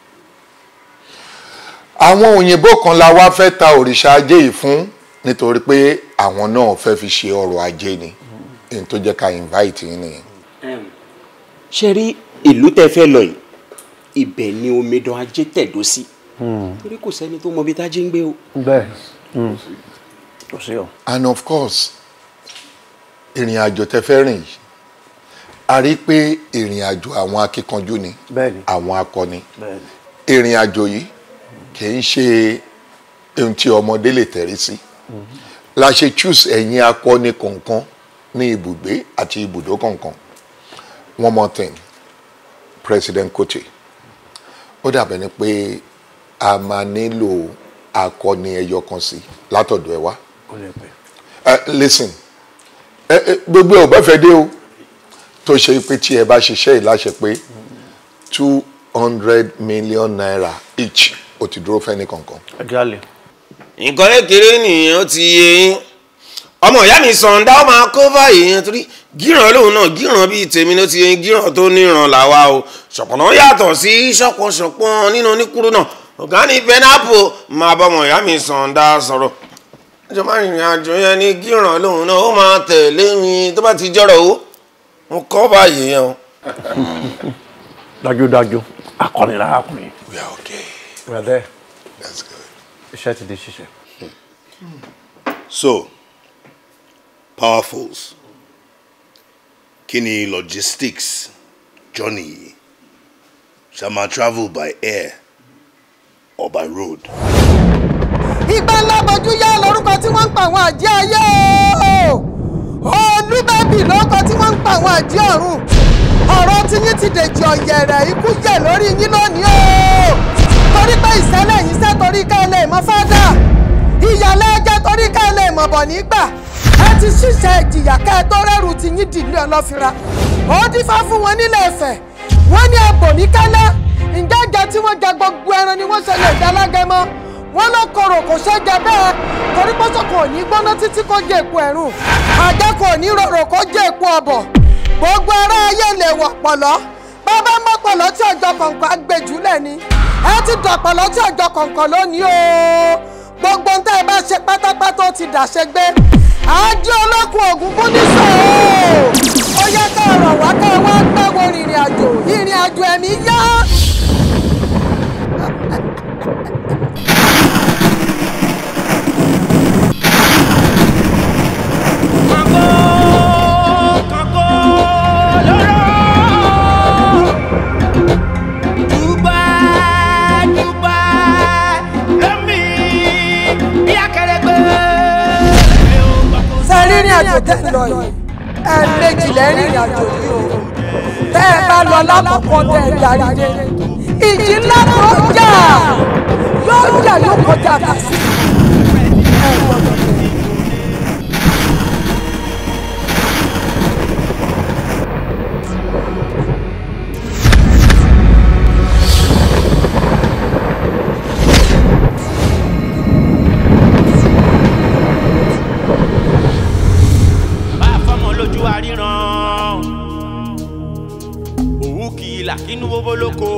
Àwọn òyìnbó kan la wá fẹ́ ta òrìṣà ajé yìí fún nítorí pé àwọn náà fẹ́ fi ṣe ọrọ̀ ajé ni èyí tó jẹ́ ká invite yín nìyẹn. Ṣé rí ìlú tẹ́ fẹ́ lọ yìí ibẹ̀ ni omidan ajé tẹ̀dó sí torí kò sẹ́ni tó mọ ibi tájé ń gbé o. Bẹ́ẹ̀ kò sí o. And of course ìrìn àjò tẹ́ fẹ́ rìn yìí a rí pé ìrìn àjò àwọn akíkanjú ni àwọn akọni ìrìn àjò yìí kì í ṣe ohun tí ọmọdé lè tẹ̀rí sí la ṣe choose ẹ̀yin akọni kọ̀ọ̀kan ní ibùgbé àti ibùdó kọ̀ọ̀kan. One more thing, President Kuti, ó dàbẹ̀ ni pé a máa nílò akọni ẹyọ kan sí látọ̀dọ̀ ẹ wá. Listen, gbogbo ẹ̀ ò bá fẹ́ dé o tó ṣe pé tí ẹ bá ṣiṣẹ́ ìláṣẹ pé 200 million naira each ó ti dúró fẹ́ ní kankan. Nǹkan kékeré nìyẹn ó ti yé yín. Ọmọ ìyá mi Sàndá ó máa kó báyìí yẹn torí gíràn lòun náà gíràn bíi tèmi ló ti yé gíràn tó níran làwa o. Ṣọ̀pọ̀nà yàtọ̀ sí ṣọ̀pọ̀ṣọ̀pọ̀n nínú oníkúrú náà. Ọ̀gá ní pẹ́nápù máa bá ọmọ ìyá mi Sàndá sọ̀rọ̀. Ẹjọ́ máa rìnrìn àjò yẹn ní gíràn lòun náà ó máa tẹ̀lé mi tó bá ti jọ̀rọ̀ o. Mo kọ́ báyìí yẹn o. Dájúdájú akọni la akọni. We are okay. We are there. That's good. Iṣẹ́ ti di ṣíṣe. So, powerfuls, Kí ni logistics journey? Shall I travel by air or by road? Ìgbà ńlá bojú yá lórúkọ tí wọ́n ń pa àwọn àjẹ́ ayé o. Olúbẹ̀bì lórúkọ tí wọ́n ń pa àwọn àjẹ́ ọ̀run. Ọ̀rọ̀ tí yín ti dèjì ọ̀yẹ̀rẹ̀ ikú jẹ̀ lórí yín lónìí o. Torí pé ìṣẹ̀lẹ̀ yìí ṣẹ́ torí ká lè mọ fádà. Ìyàlẹ́ ẹjẹ́ torí ká lè mọ̀ bọ̀ nígbà. Ẹ ti ṣiṣẹ́ ìjìyà ká ẹ tó rẹ́rù tí yín dìlé ọlọ́fira. Ó dífá fún wọn nílẹ̀ Ifẹ̀. Wọ́n ní ẹbọ ní kálá. Ǹjẹ́ ìjà tí wọ́n jẹ gbogbo ẹran ni wọ́n ṣe lè dá lágẹmọ. Wọ́n ló korò kò ṣe jẹ bẹ́ẹ̀ torí pọ́sọ̀ kò ní gbóná títí kó jẹ èpo ẹ̀rùn àjẹ kò ní rorò kó jẹ èpo ọ̀bọ̀ gbogbo ará ayé lè wọ̀ pọ̀lọ́ bàbá mọ́ pọ̀lọ́ tí ọjọ́ kọ̀ọ̀kan agbèjú lẹ́ni ẹ ti dọ̀pọ̀lọ́ tí ọjọ́ kọ̀ọ̀kan lónìí o gbogbo ń tẹ́ ẹ bá ṣe pátápátá ó ti dàṣẹ gbé àjẹ́ olókùn ògùn kún ní sọ̀rọ̀ ó yẹ ká ọ̀rọ̀ wá ká wá gbẹ́wò ìrìn àjò ẹ̀mí yá. Rírìn àjò tẹ́ lọ yìí ẹ̀ẹ̀mejì lẹ́rìn àjò yìí o tẹ́ ẹ bá lọ lákọ̀ọ́kọ́ tẹ́ ẹ darí dé ìjì ńlá tó jà yóò kọjá kàsí. Inú bobo lóko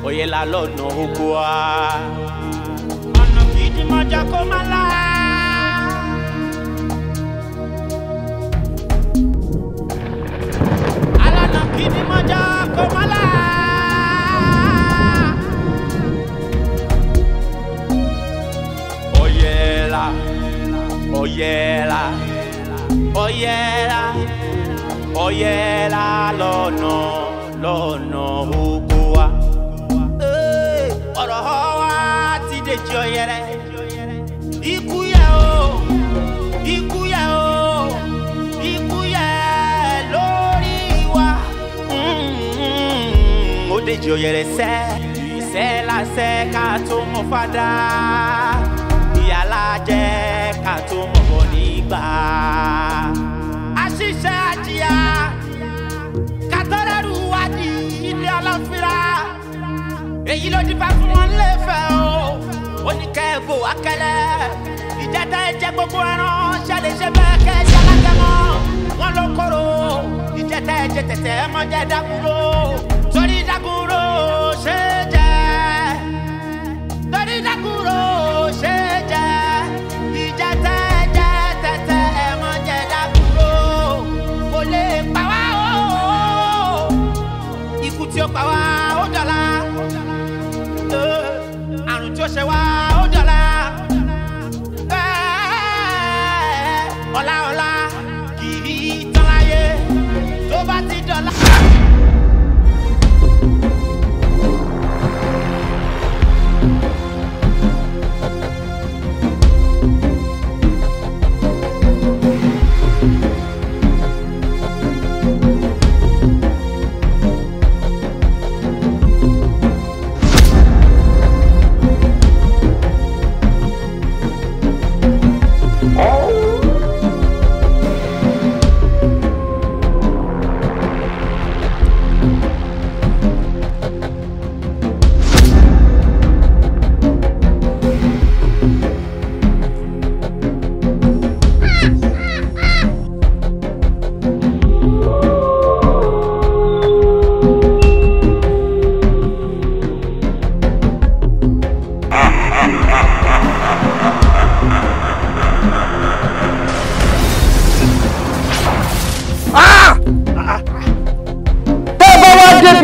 ọ̀yẹ̀là lọ́nà oko wa ọ̀nà kìí mọ́jà kó má la. alọ́nà kìí mọ́jà kó má la. ọ̀yẹ̀là lọ́nà oko wa ọ̀rọ̀ wa ti dèjì ọ̀yẹ̀rẹ̀ ikú yẹ lórí wa ó dèjì ọ̀yẹ̀rẹ̀ sẹ́ lásẹ̀ ká tó mọ̀ fádà ìyàlá jẹ́ ká tó mọ̀ bọ̀ nígbà. àṣìṣe àjìyà kàtọ́rẹ́rù wá di ilé ọlọ́fíra èyí ló dífá fún wọn lè fẹ́ o ó ní kẹ́ ẹ bò wá kẹ́lẹ́ ìjẹta ẹ̀jẹ̀ gbogbo ẹran ṣẹlẹ̀ ṣe bẹ́ẹ̀ kẹ́ ẹ ṣalágẹmọ́ wọn ló kóró ìjẹta ẹ̀jẹ̀ tẹ̀tẹ̀ ẹ mọ́ jẹ́ dákúrò torí dákúrò ṣe jẹ́ torí dákúrò ṣe jẹ́ ìjẹta ẹ̀jẹ̀ tẹ̀tẹ̀ ẹ mọ́ jẹ́ dákúrò kò lè pa wá o ikú tí ó pa wá ó dọ̀la àrùn tí ó ṣe wá ó dọ̀la ọ̀la kì í tán láyé tó bá ti dọ̀la.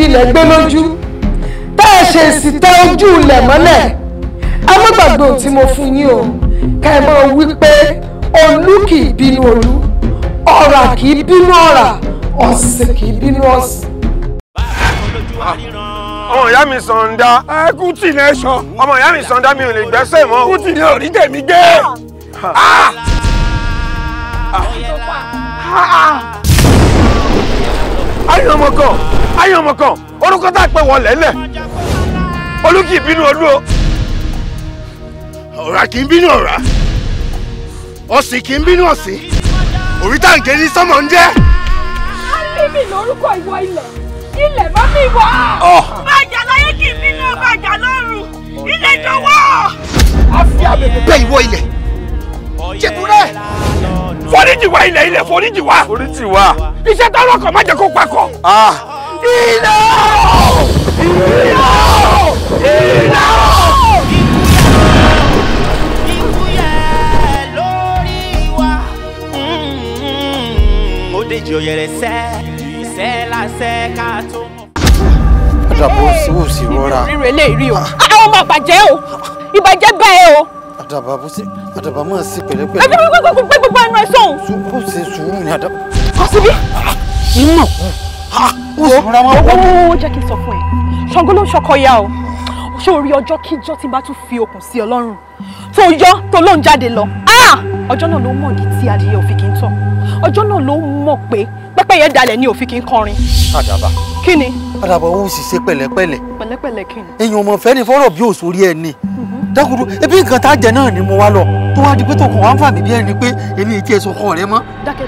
ilẹ̀ gbé lójú tẹ́ ẹ ṣe sì tẹ ojú ilẹ̀ mọ́lẹ̀ ẹ má gbàgbé ohun tí mo fún yín o ká ẹ máa wí pé olú kì í bínú olú ọ̀rà kì í bínú ọ̀rà ọ̀sìn kì í bínú ọ̀sìn. ọmọ ìyá mi Sàndá. Kuti ní ẹ̀ṣọ́. ọmọ ìyá mi Sàndá mi ò lè gbẹ́sẹ̀ mọ́. Kuti ní orí tèmi gbé. ayé ọmọ kan orúkọ tá a pè wọlé lẹ̀ olú kì í bínú olú o. ọ̀rà kì í bínú ọ̀rà ọ̀sìn kì í bínú ọ̀sìn orí tàǹkì ní sọ́mọ̀ ń jẹ́. alíbi lórúkọ ìwọ ilẹ̀ bá mi wọ̀. bàjá láyé kì í bínú bàjá lọ́rùn ilẹ̀ jọ̀wọ́. a fi àbẹ̀bẹ̀ bẹ́ ìwọ ilẹ̀ jẹ́kúrẹ́ foríjì wá ilẹ̀ foríjì wá. foríjì wá. iṣẹ́ tó lọ́kọ̀ má jẹ́ kó pakọ̀. Àdàbọ̀ sì rọra. rírẹ̀ lè rí o àwọn ọmọ àbàjẹ́ o ìbàjẹ́ bẹ́ẹ̀ o. Àdàbà máa ṣe pẹ̀lẹ́pẹ̀lẹ́. ẹgbẹ́ gbogbo ẹnu ẹ sọ̀hún. Ó ṣe sùúrù ní àdàbà. Kọ́síbí. Ìmọ̀ ó jẹ́ kí n sọ fún ẹ Ṣàngó ló ń ṣọkọ ya o ṣé o rí ọjọ́ kíjọ́ tí n bá tún fi okùn sí Ọlọ́run tó yọ tó ló ń jáde lọ ọjọ́ náà ló mọ̀ ní tí adìyẹ òfin kì í tọ̀ ọjọ́ náà ló mọ̀ pé pẹ́pẹ́yẹ dalẹ̀ ní òfin kì í kọrin. Àdàbà. Kí ni? Àdàbà ó sì ṣe pẹ̀lẹ́pẹ̀lẹ́. Pẹ̀lẹ́pẹ̀lẹ́ kí ni? Èèyàn ọmọ fẹ́ ni fọ́rọ̀ bí òṣòrí ẹ ni. Dákúrú ebi nǹkan tá a jẹ náà ni mo wá lọ tó wá di pé tó kàn wá ń fà mí bí ẹni pé èmi ì tiẹ̀ sọkàn rẹ mọ́. Dákẹ́.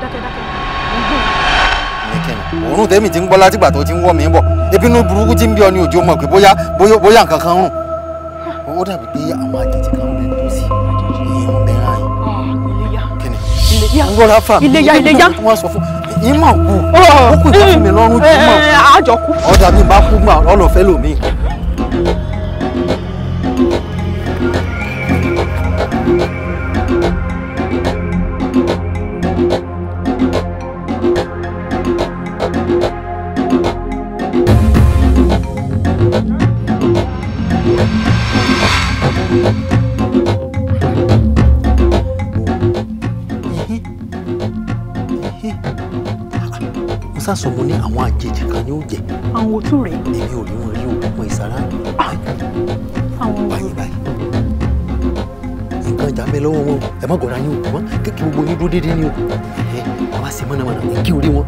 Òórùn tẹ́mi ti ń gbọ́ látìgbà tó ti ń wọ́ mi bọ̀ ebi inú burúkú ti ń bí ọ ní òjò mọ̀ pé bóyá nǹkan kan rùn ó dàbí pé àwọn àjèjì kan rẹ̀ tó sí ìyẹn bẹ́ẹ̀ ráyìn. Iléyá ń gbọ́dọ̀ fà mí Iléyá wọ́n sọ fún ìmọ̀ kú ó kù ìtọ́ fún mi lọ́rùn jù mọ̀ àjọ kú. ọ̀dà mi bá kú gbà ọlọ́fẹ́ lòmíì. Sọ mo ní àwọn àjèjì kan ní ó jẹ. Àwọn òtún rèé. Èmi ò rí wọn rí òkú ìsara. Àwọn báyìí. Nǹkan ìjà ń bẹ lọ́wọ́ wọn ẹ má gọ̀ọ́ra yín o mọ́ kéèkì gbogbo yín dúró déédéé ni o. Àwa ṣe mọ̀nàmọ́ná ní kí orí wọn.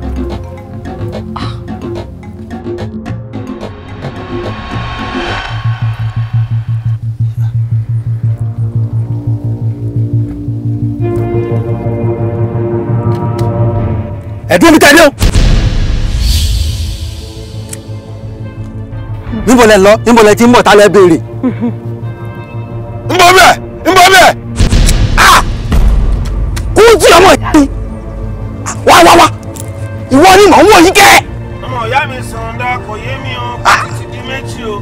Ẹ̀dùn mi tẹ̀lé o. Níbo lẹ lọ? Níbo lẹ ti ń bọ̀ tá lẹ béèrè? Ń bọ̀ bẹ́ẹ̀! Kuti ọmọ yìí! Wá! Ìwọ ni mò ń wò yín kẹ́! Ọmọ ìyá mi Sàndá kò yé mi o, ti di méjì o.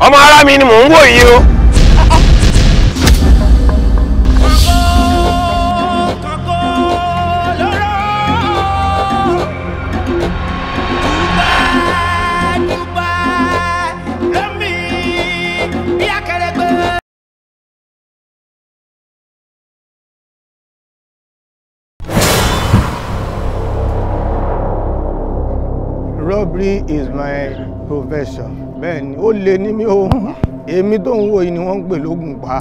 Ọmọ ara mi ni mò ń wò yìí o. Robbery is my profession. Bẹ́ẹ̀ni, ó lè ní mi o. Èmi tó ń wò yìí ni wọ́n ń pè lógun pa.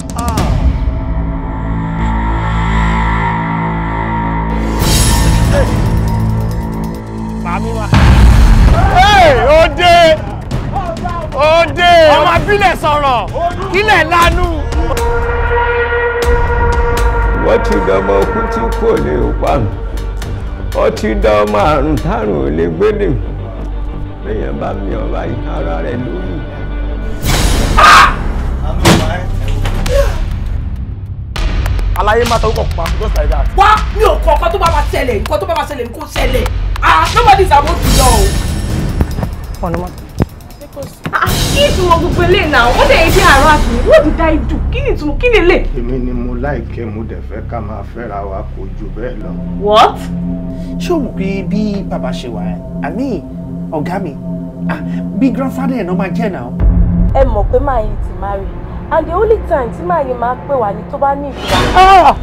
Ó dé! Ọmọ abílẹ̀ sọ̀rọ̀! Kílẹ̀ lánú! Wọ́n ti dọmọ okú tí kò lè pa mí. Ó ti dọmọ àrùn tárùn ò lè gbé nì. Bẹ́yẹn bá mi ọ̀rọ̀ ara rẹ̀ lórí. Aláyé má tọ́kọ̀ pa just like that. Wá mi ò kọ̀ nǹkan tó bá máa ṣẹlẹ̀ nǹkan tó bá máa ṣẹlẹ̀ nǹkan ṣẹlẹ̀. Nobody is about to know. Kí ìtumọ̀ gbogbo ilé náà? Ó dẹ̀ ibi àárọ̀ àti what did I do? Kí ni ìtumọ̀ kí ni ilé? Èmi ni mo láìkẹ́ mo dẹ̀ fẹ́ ká máa fẹ́ra wa kò jù bẹ́ẹ̀ lọ. What? Ṣé o mọ̀ pé bí bàbá ṣe wà ẹ́? Àmì ọ̀gá mi bí grandfather ẹ̀ náà máa jẹ́ náà. ẹ mọ̀ pé máa yìí ti marry and the only time tí máa yìí máa pè wá ní tó bá ní ìfura.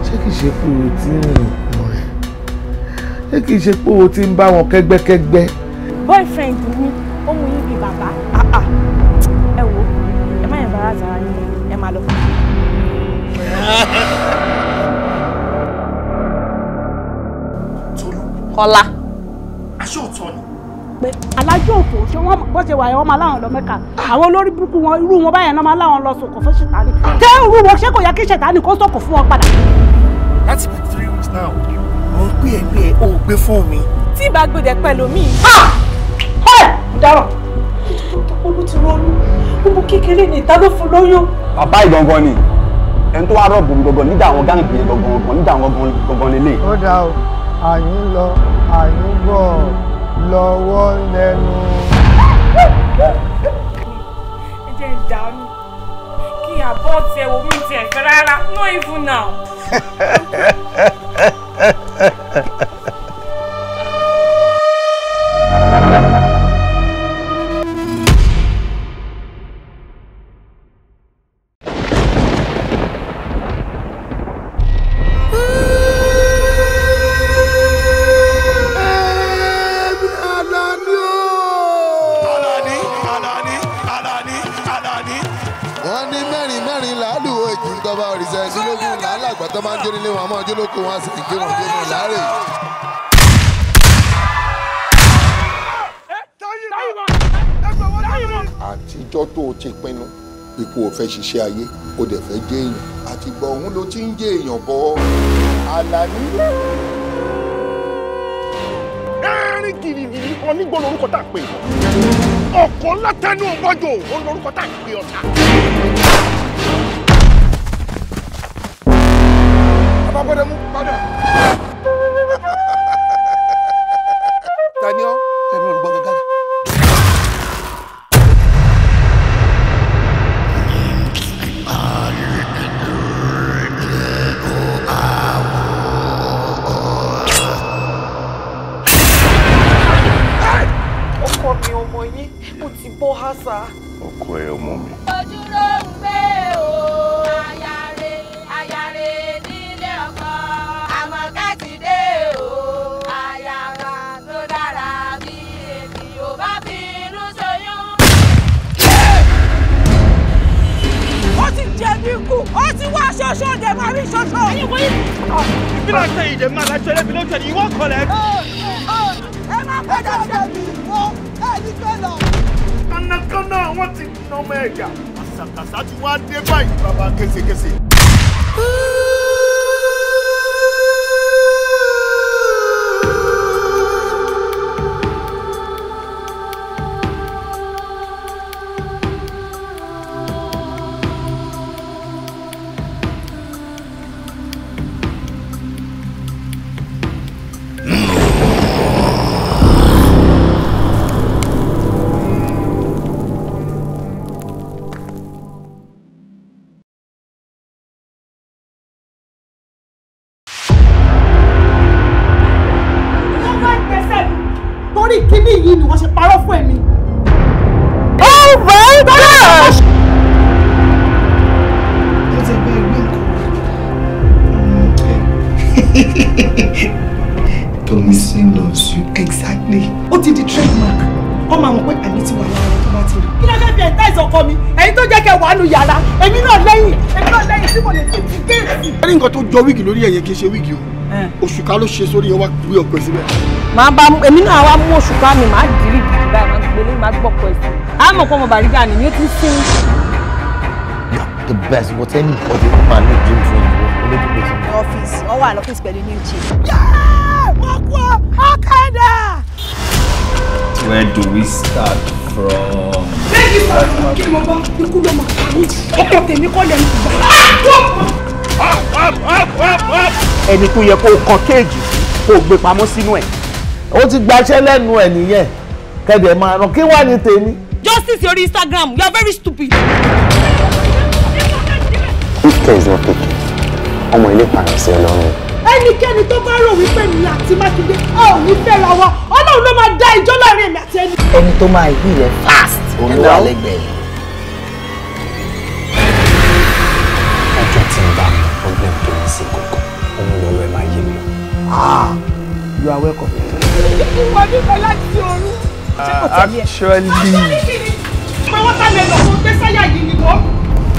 ṣé kìí ṣe pé o ti ń rìn pọ̀ ẹ̀ ṣé kìí ṣe pé o ti ń bá wọn kẹ́gbẹ́kẹ́gbẹ́. boyfriend mi ó mú yín bíi bàbá ẹ wo ẹ má yẹn bára zara yín ẹ má lọ. Kọ́lá. aṣọ ọ̀tọ̀ ni. pé alájọ òfò ṣé wọ́n bó ṣe wà yẹn wọ́n máa láwọn lọ Mẹ́kà àwọn olórí burúkú wọn irú wọn báyẹn náà máa láwọn lọ sọkò fún ṣètánì tẹ irú wọn ṣé kò yẹ kí ṣètánì kó sọkò fún wọn padà. láti bí 3 weeks now mo ń gbé o gbé fóònù mi. tí ìbá gbèdé pẹ̀lú mi. dáràn olú ti ronú olú kékeré ní ìta ló fún lóyún. bàbá ìgangan ni ẹni tó wá rọ̀bù gangan nídà àwọn gáǹgì yẹn gangan nídà àwọn gangan lélẹ̀. ó dá o àyín lọ àyín bọ̀ lọ́wọ́ lẹ́nu. ẹ jẹ́ ìdáná kí àbọ̀ tiẹ̀ wò mí tiẹ̀ fẹ́ rárá no even now. tó máa ń jó nílé wọn àmọ́ ọjọ́ lóko wọn á sì gbé wọn gbé wọn láàrè. àtijọ́ tó o ti pinnu ipò ò fẹ́ ṣiṣẹ́ ayé o dẹ̀ fẹ́ jẹ́ èèyàn àtìgbà òun ló ti ń jẹ́ èèyàn bọ́ Àlàní. ẹ̀rín gìrìgìrì onígbò lórúkọ tá a pè ọkọ̀ látẹnu ọgbọ́jọ òun lórúkọ tá a pè ọ̀tá. Abábọ́dé mú padà. Tani ọ́? Ẹ̀mí olùgbọ́ gàgàgà. Ọkọ mi ọmọ yín, mo ti bọ́ hásà. Ọkọ ẹ ọmọ mi. Ojú ló ń gbé o, ayáre nílé ọkọ. Àmọ̀ká ti dé o, àyàrá ló dára bí èmi ò bá fi inú ṣoyún. Ó ti jẹ̀bi ikú, ó ti wá ṣoṣo dẹ̀ máa rí ṣoṣo. Bí wàá ṣe ìdè máa lájọ ẹlẹ́bi ló tẹ̀lé ìwọ́n kọlẹ̀. Ẹ má padà jẹ̀bi ìwọ, ẹ ní fẹ́ lọ. Kánákáná wọ́n ti ná ọmọ ẹ̀gà. Àṣàkàṣà ti wá dé báyìí bàbá késekése. Torí kíní yìí ni wọ́n ṣe parọ́ fún èmi. Oh my gosh! Ó ti gbé ìwé nǹkan. Tomisi loves you. Exactly. Ó ti di trademark. Ó máa mọ̀ pé àmì ti wà lára tó bá ti rí. Kí ló fẹ́ fi ẹ̀ńtá ìsọ̀kọ mi? Ẹ̀yin tó jẹ́ kẹ́ wà nù yàrá. Èmi náà lẹ́yìn tí mo lè fi ti géètì. Ẹni nǹkan tó jọ wíìgì lórí ẹ̀yẹ kì í ṣe wíìgì o. Òṣùká ló ṣe sórí ẹ wá gbé ọkọ síbẹ̀. Màá bá èmi náà wá mú òṣùpá mi, màá dìrí gidi báyìí, màá gbélé, màá gbọ́kọ̀ ẹ̀sìn. Àmọ̀ kọ́ ọmọ Bàrígà ni ó ti sìn. The best, what anybody man need dream for you. Ọ́fíìsì, wọ́n wà lọ́fíìsì pẹ̀lú new chief. Wọ́n kú ọ̀kadà. Where do we start from? Lẹ́yìn ìgbà kí mo bá ikú ló máa pa mí. Ọkọ tèmi kọ́ lẹ́nu ìgbà. Ẹni tó yẹ kó kan kéèjì kó gbé pamọ́ sínú ẹ̀. Ó ti gbaṣẹ́ lẹ́nu ẹ̀ nìyẹn. Kẹ̀dẹ̀ máa ràn kí wá ní tèmi. Justice orí Instagram, you are very stupid. This case is not taken. Ọmọ ilé pààyàn sí Ọlọ́run. Ẹ ẹnikẹ́ni tó bá rò wípé mi àti Mákindé a ò ní fẹ́ra wa Ọlọ́run ló máa dá ìjọ láàrin èmi àti ẹni. ẹni tó máa yí ilẹ̀ fast olówó àlẹ́gbẹ̀ẹ́. ọjọ́ tí ń bá mi problem tó ń sin kọ̀ọ̀kan òun lọ́rọ̀ ẹ̀ máa yé mi. You are welcome. ìwọ ní bẹ láti ọ̀run. Actually. ọmọ wọn sá lẹ́nu ọ̀hún gbé sáyà yìí ni wọ́n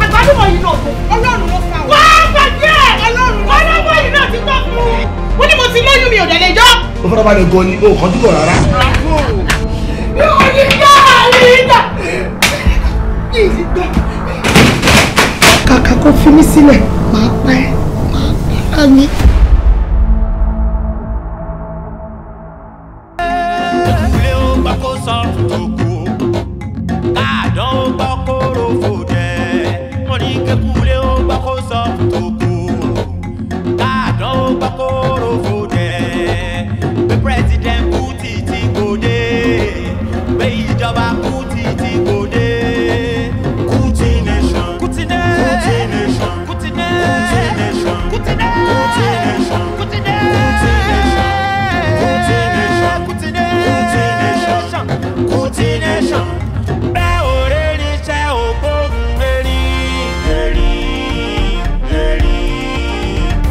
àgbálùmọ̀ yìí náà tó Ọlọ́run ló fà wọ́n. wọ́n gbàgbé Ọlọ́run ọlọ́wọ́ yìí náà ti tọ́ fún un. wọ́n ní mo ti lóyún mi ò dẹ̀ lè jọ́. ó fọ́nà balẹ̀ gan ni o kàn dúró rárá. kàkà kó fi mí sílẹ̀ máa pẹ́ máa mi. President Kuti ti gòdè, pé ìjọba Kuti ti gòdè. Kuti nation, Kuti nation, Kuti nation, Kuti nation, Kuti nation, Kuti nation, Kuti nation, Kuti nation. Bẹ́ẹ̀ ò rẹ́ ní iṣẹ́ ògbóhùn erí, erí, erí.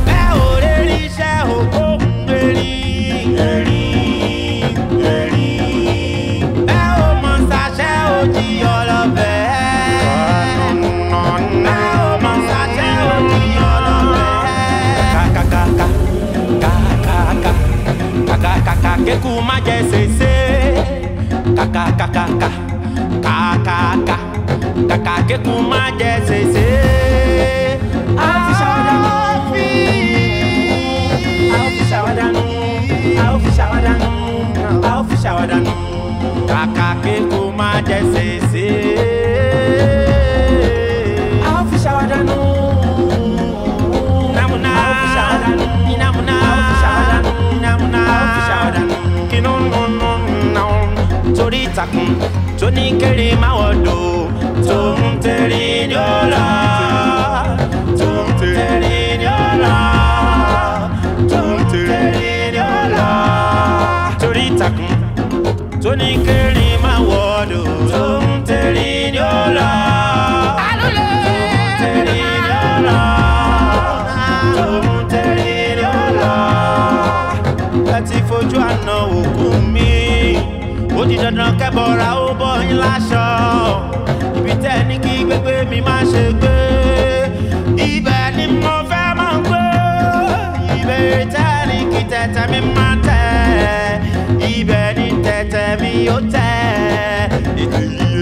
Bẹ́ẹ̀ ò rẹ́ ní iṣẹ́ ògbóhùn erí. Keku ma jẹ sese, kaka kaka kaka kaka kaka keku ma jẹ sese. Awo fi ṣawadanu, awo fi ṣawadanu, awo fi ṣawadanu, awo fi ṣawadanu, kaka keku ma jẹ sese. Awo fi ṣawadanu, namuna, awo fi ṣawadanu, namuna, awo fi ṣawadanu, namuna, awo fi ṣawadanu. Torí ìtàkùn tó ní kéré máa wọ̀dọ̀ tó ń tẹ̀rí ní ọ̀la tó ń tẹ̀rí ní ọ̀la tó ń tẹ̀rí ní ọ̀la. Torí ìtàkùn tó ní kéré máa wọ̀dọ̀ tó ń tẹ̀rí ní ọ̀la tó ń tẹ̀rí ní ọ̀la tó ń tẹ̀rí ní ọ̀la. Láti fojú àná òkú mi. Ó di dandan kẹ́bọ̀ra ó bọ́ yín láṣọ. Ibi tẹ́ ní kí gbégbé mi má ṣe gbé. Ibẹ̀ ni mo fẹ́ máa gbé. Ibẹ̀ tẹ́ ní kí tẹ̀tẹ̀ mi má tẹ̀. Ibẹ̀ ni tẹ̀tẹ̀ mi ó tẹ̀.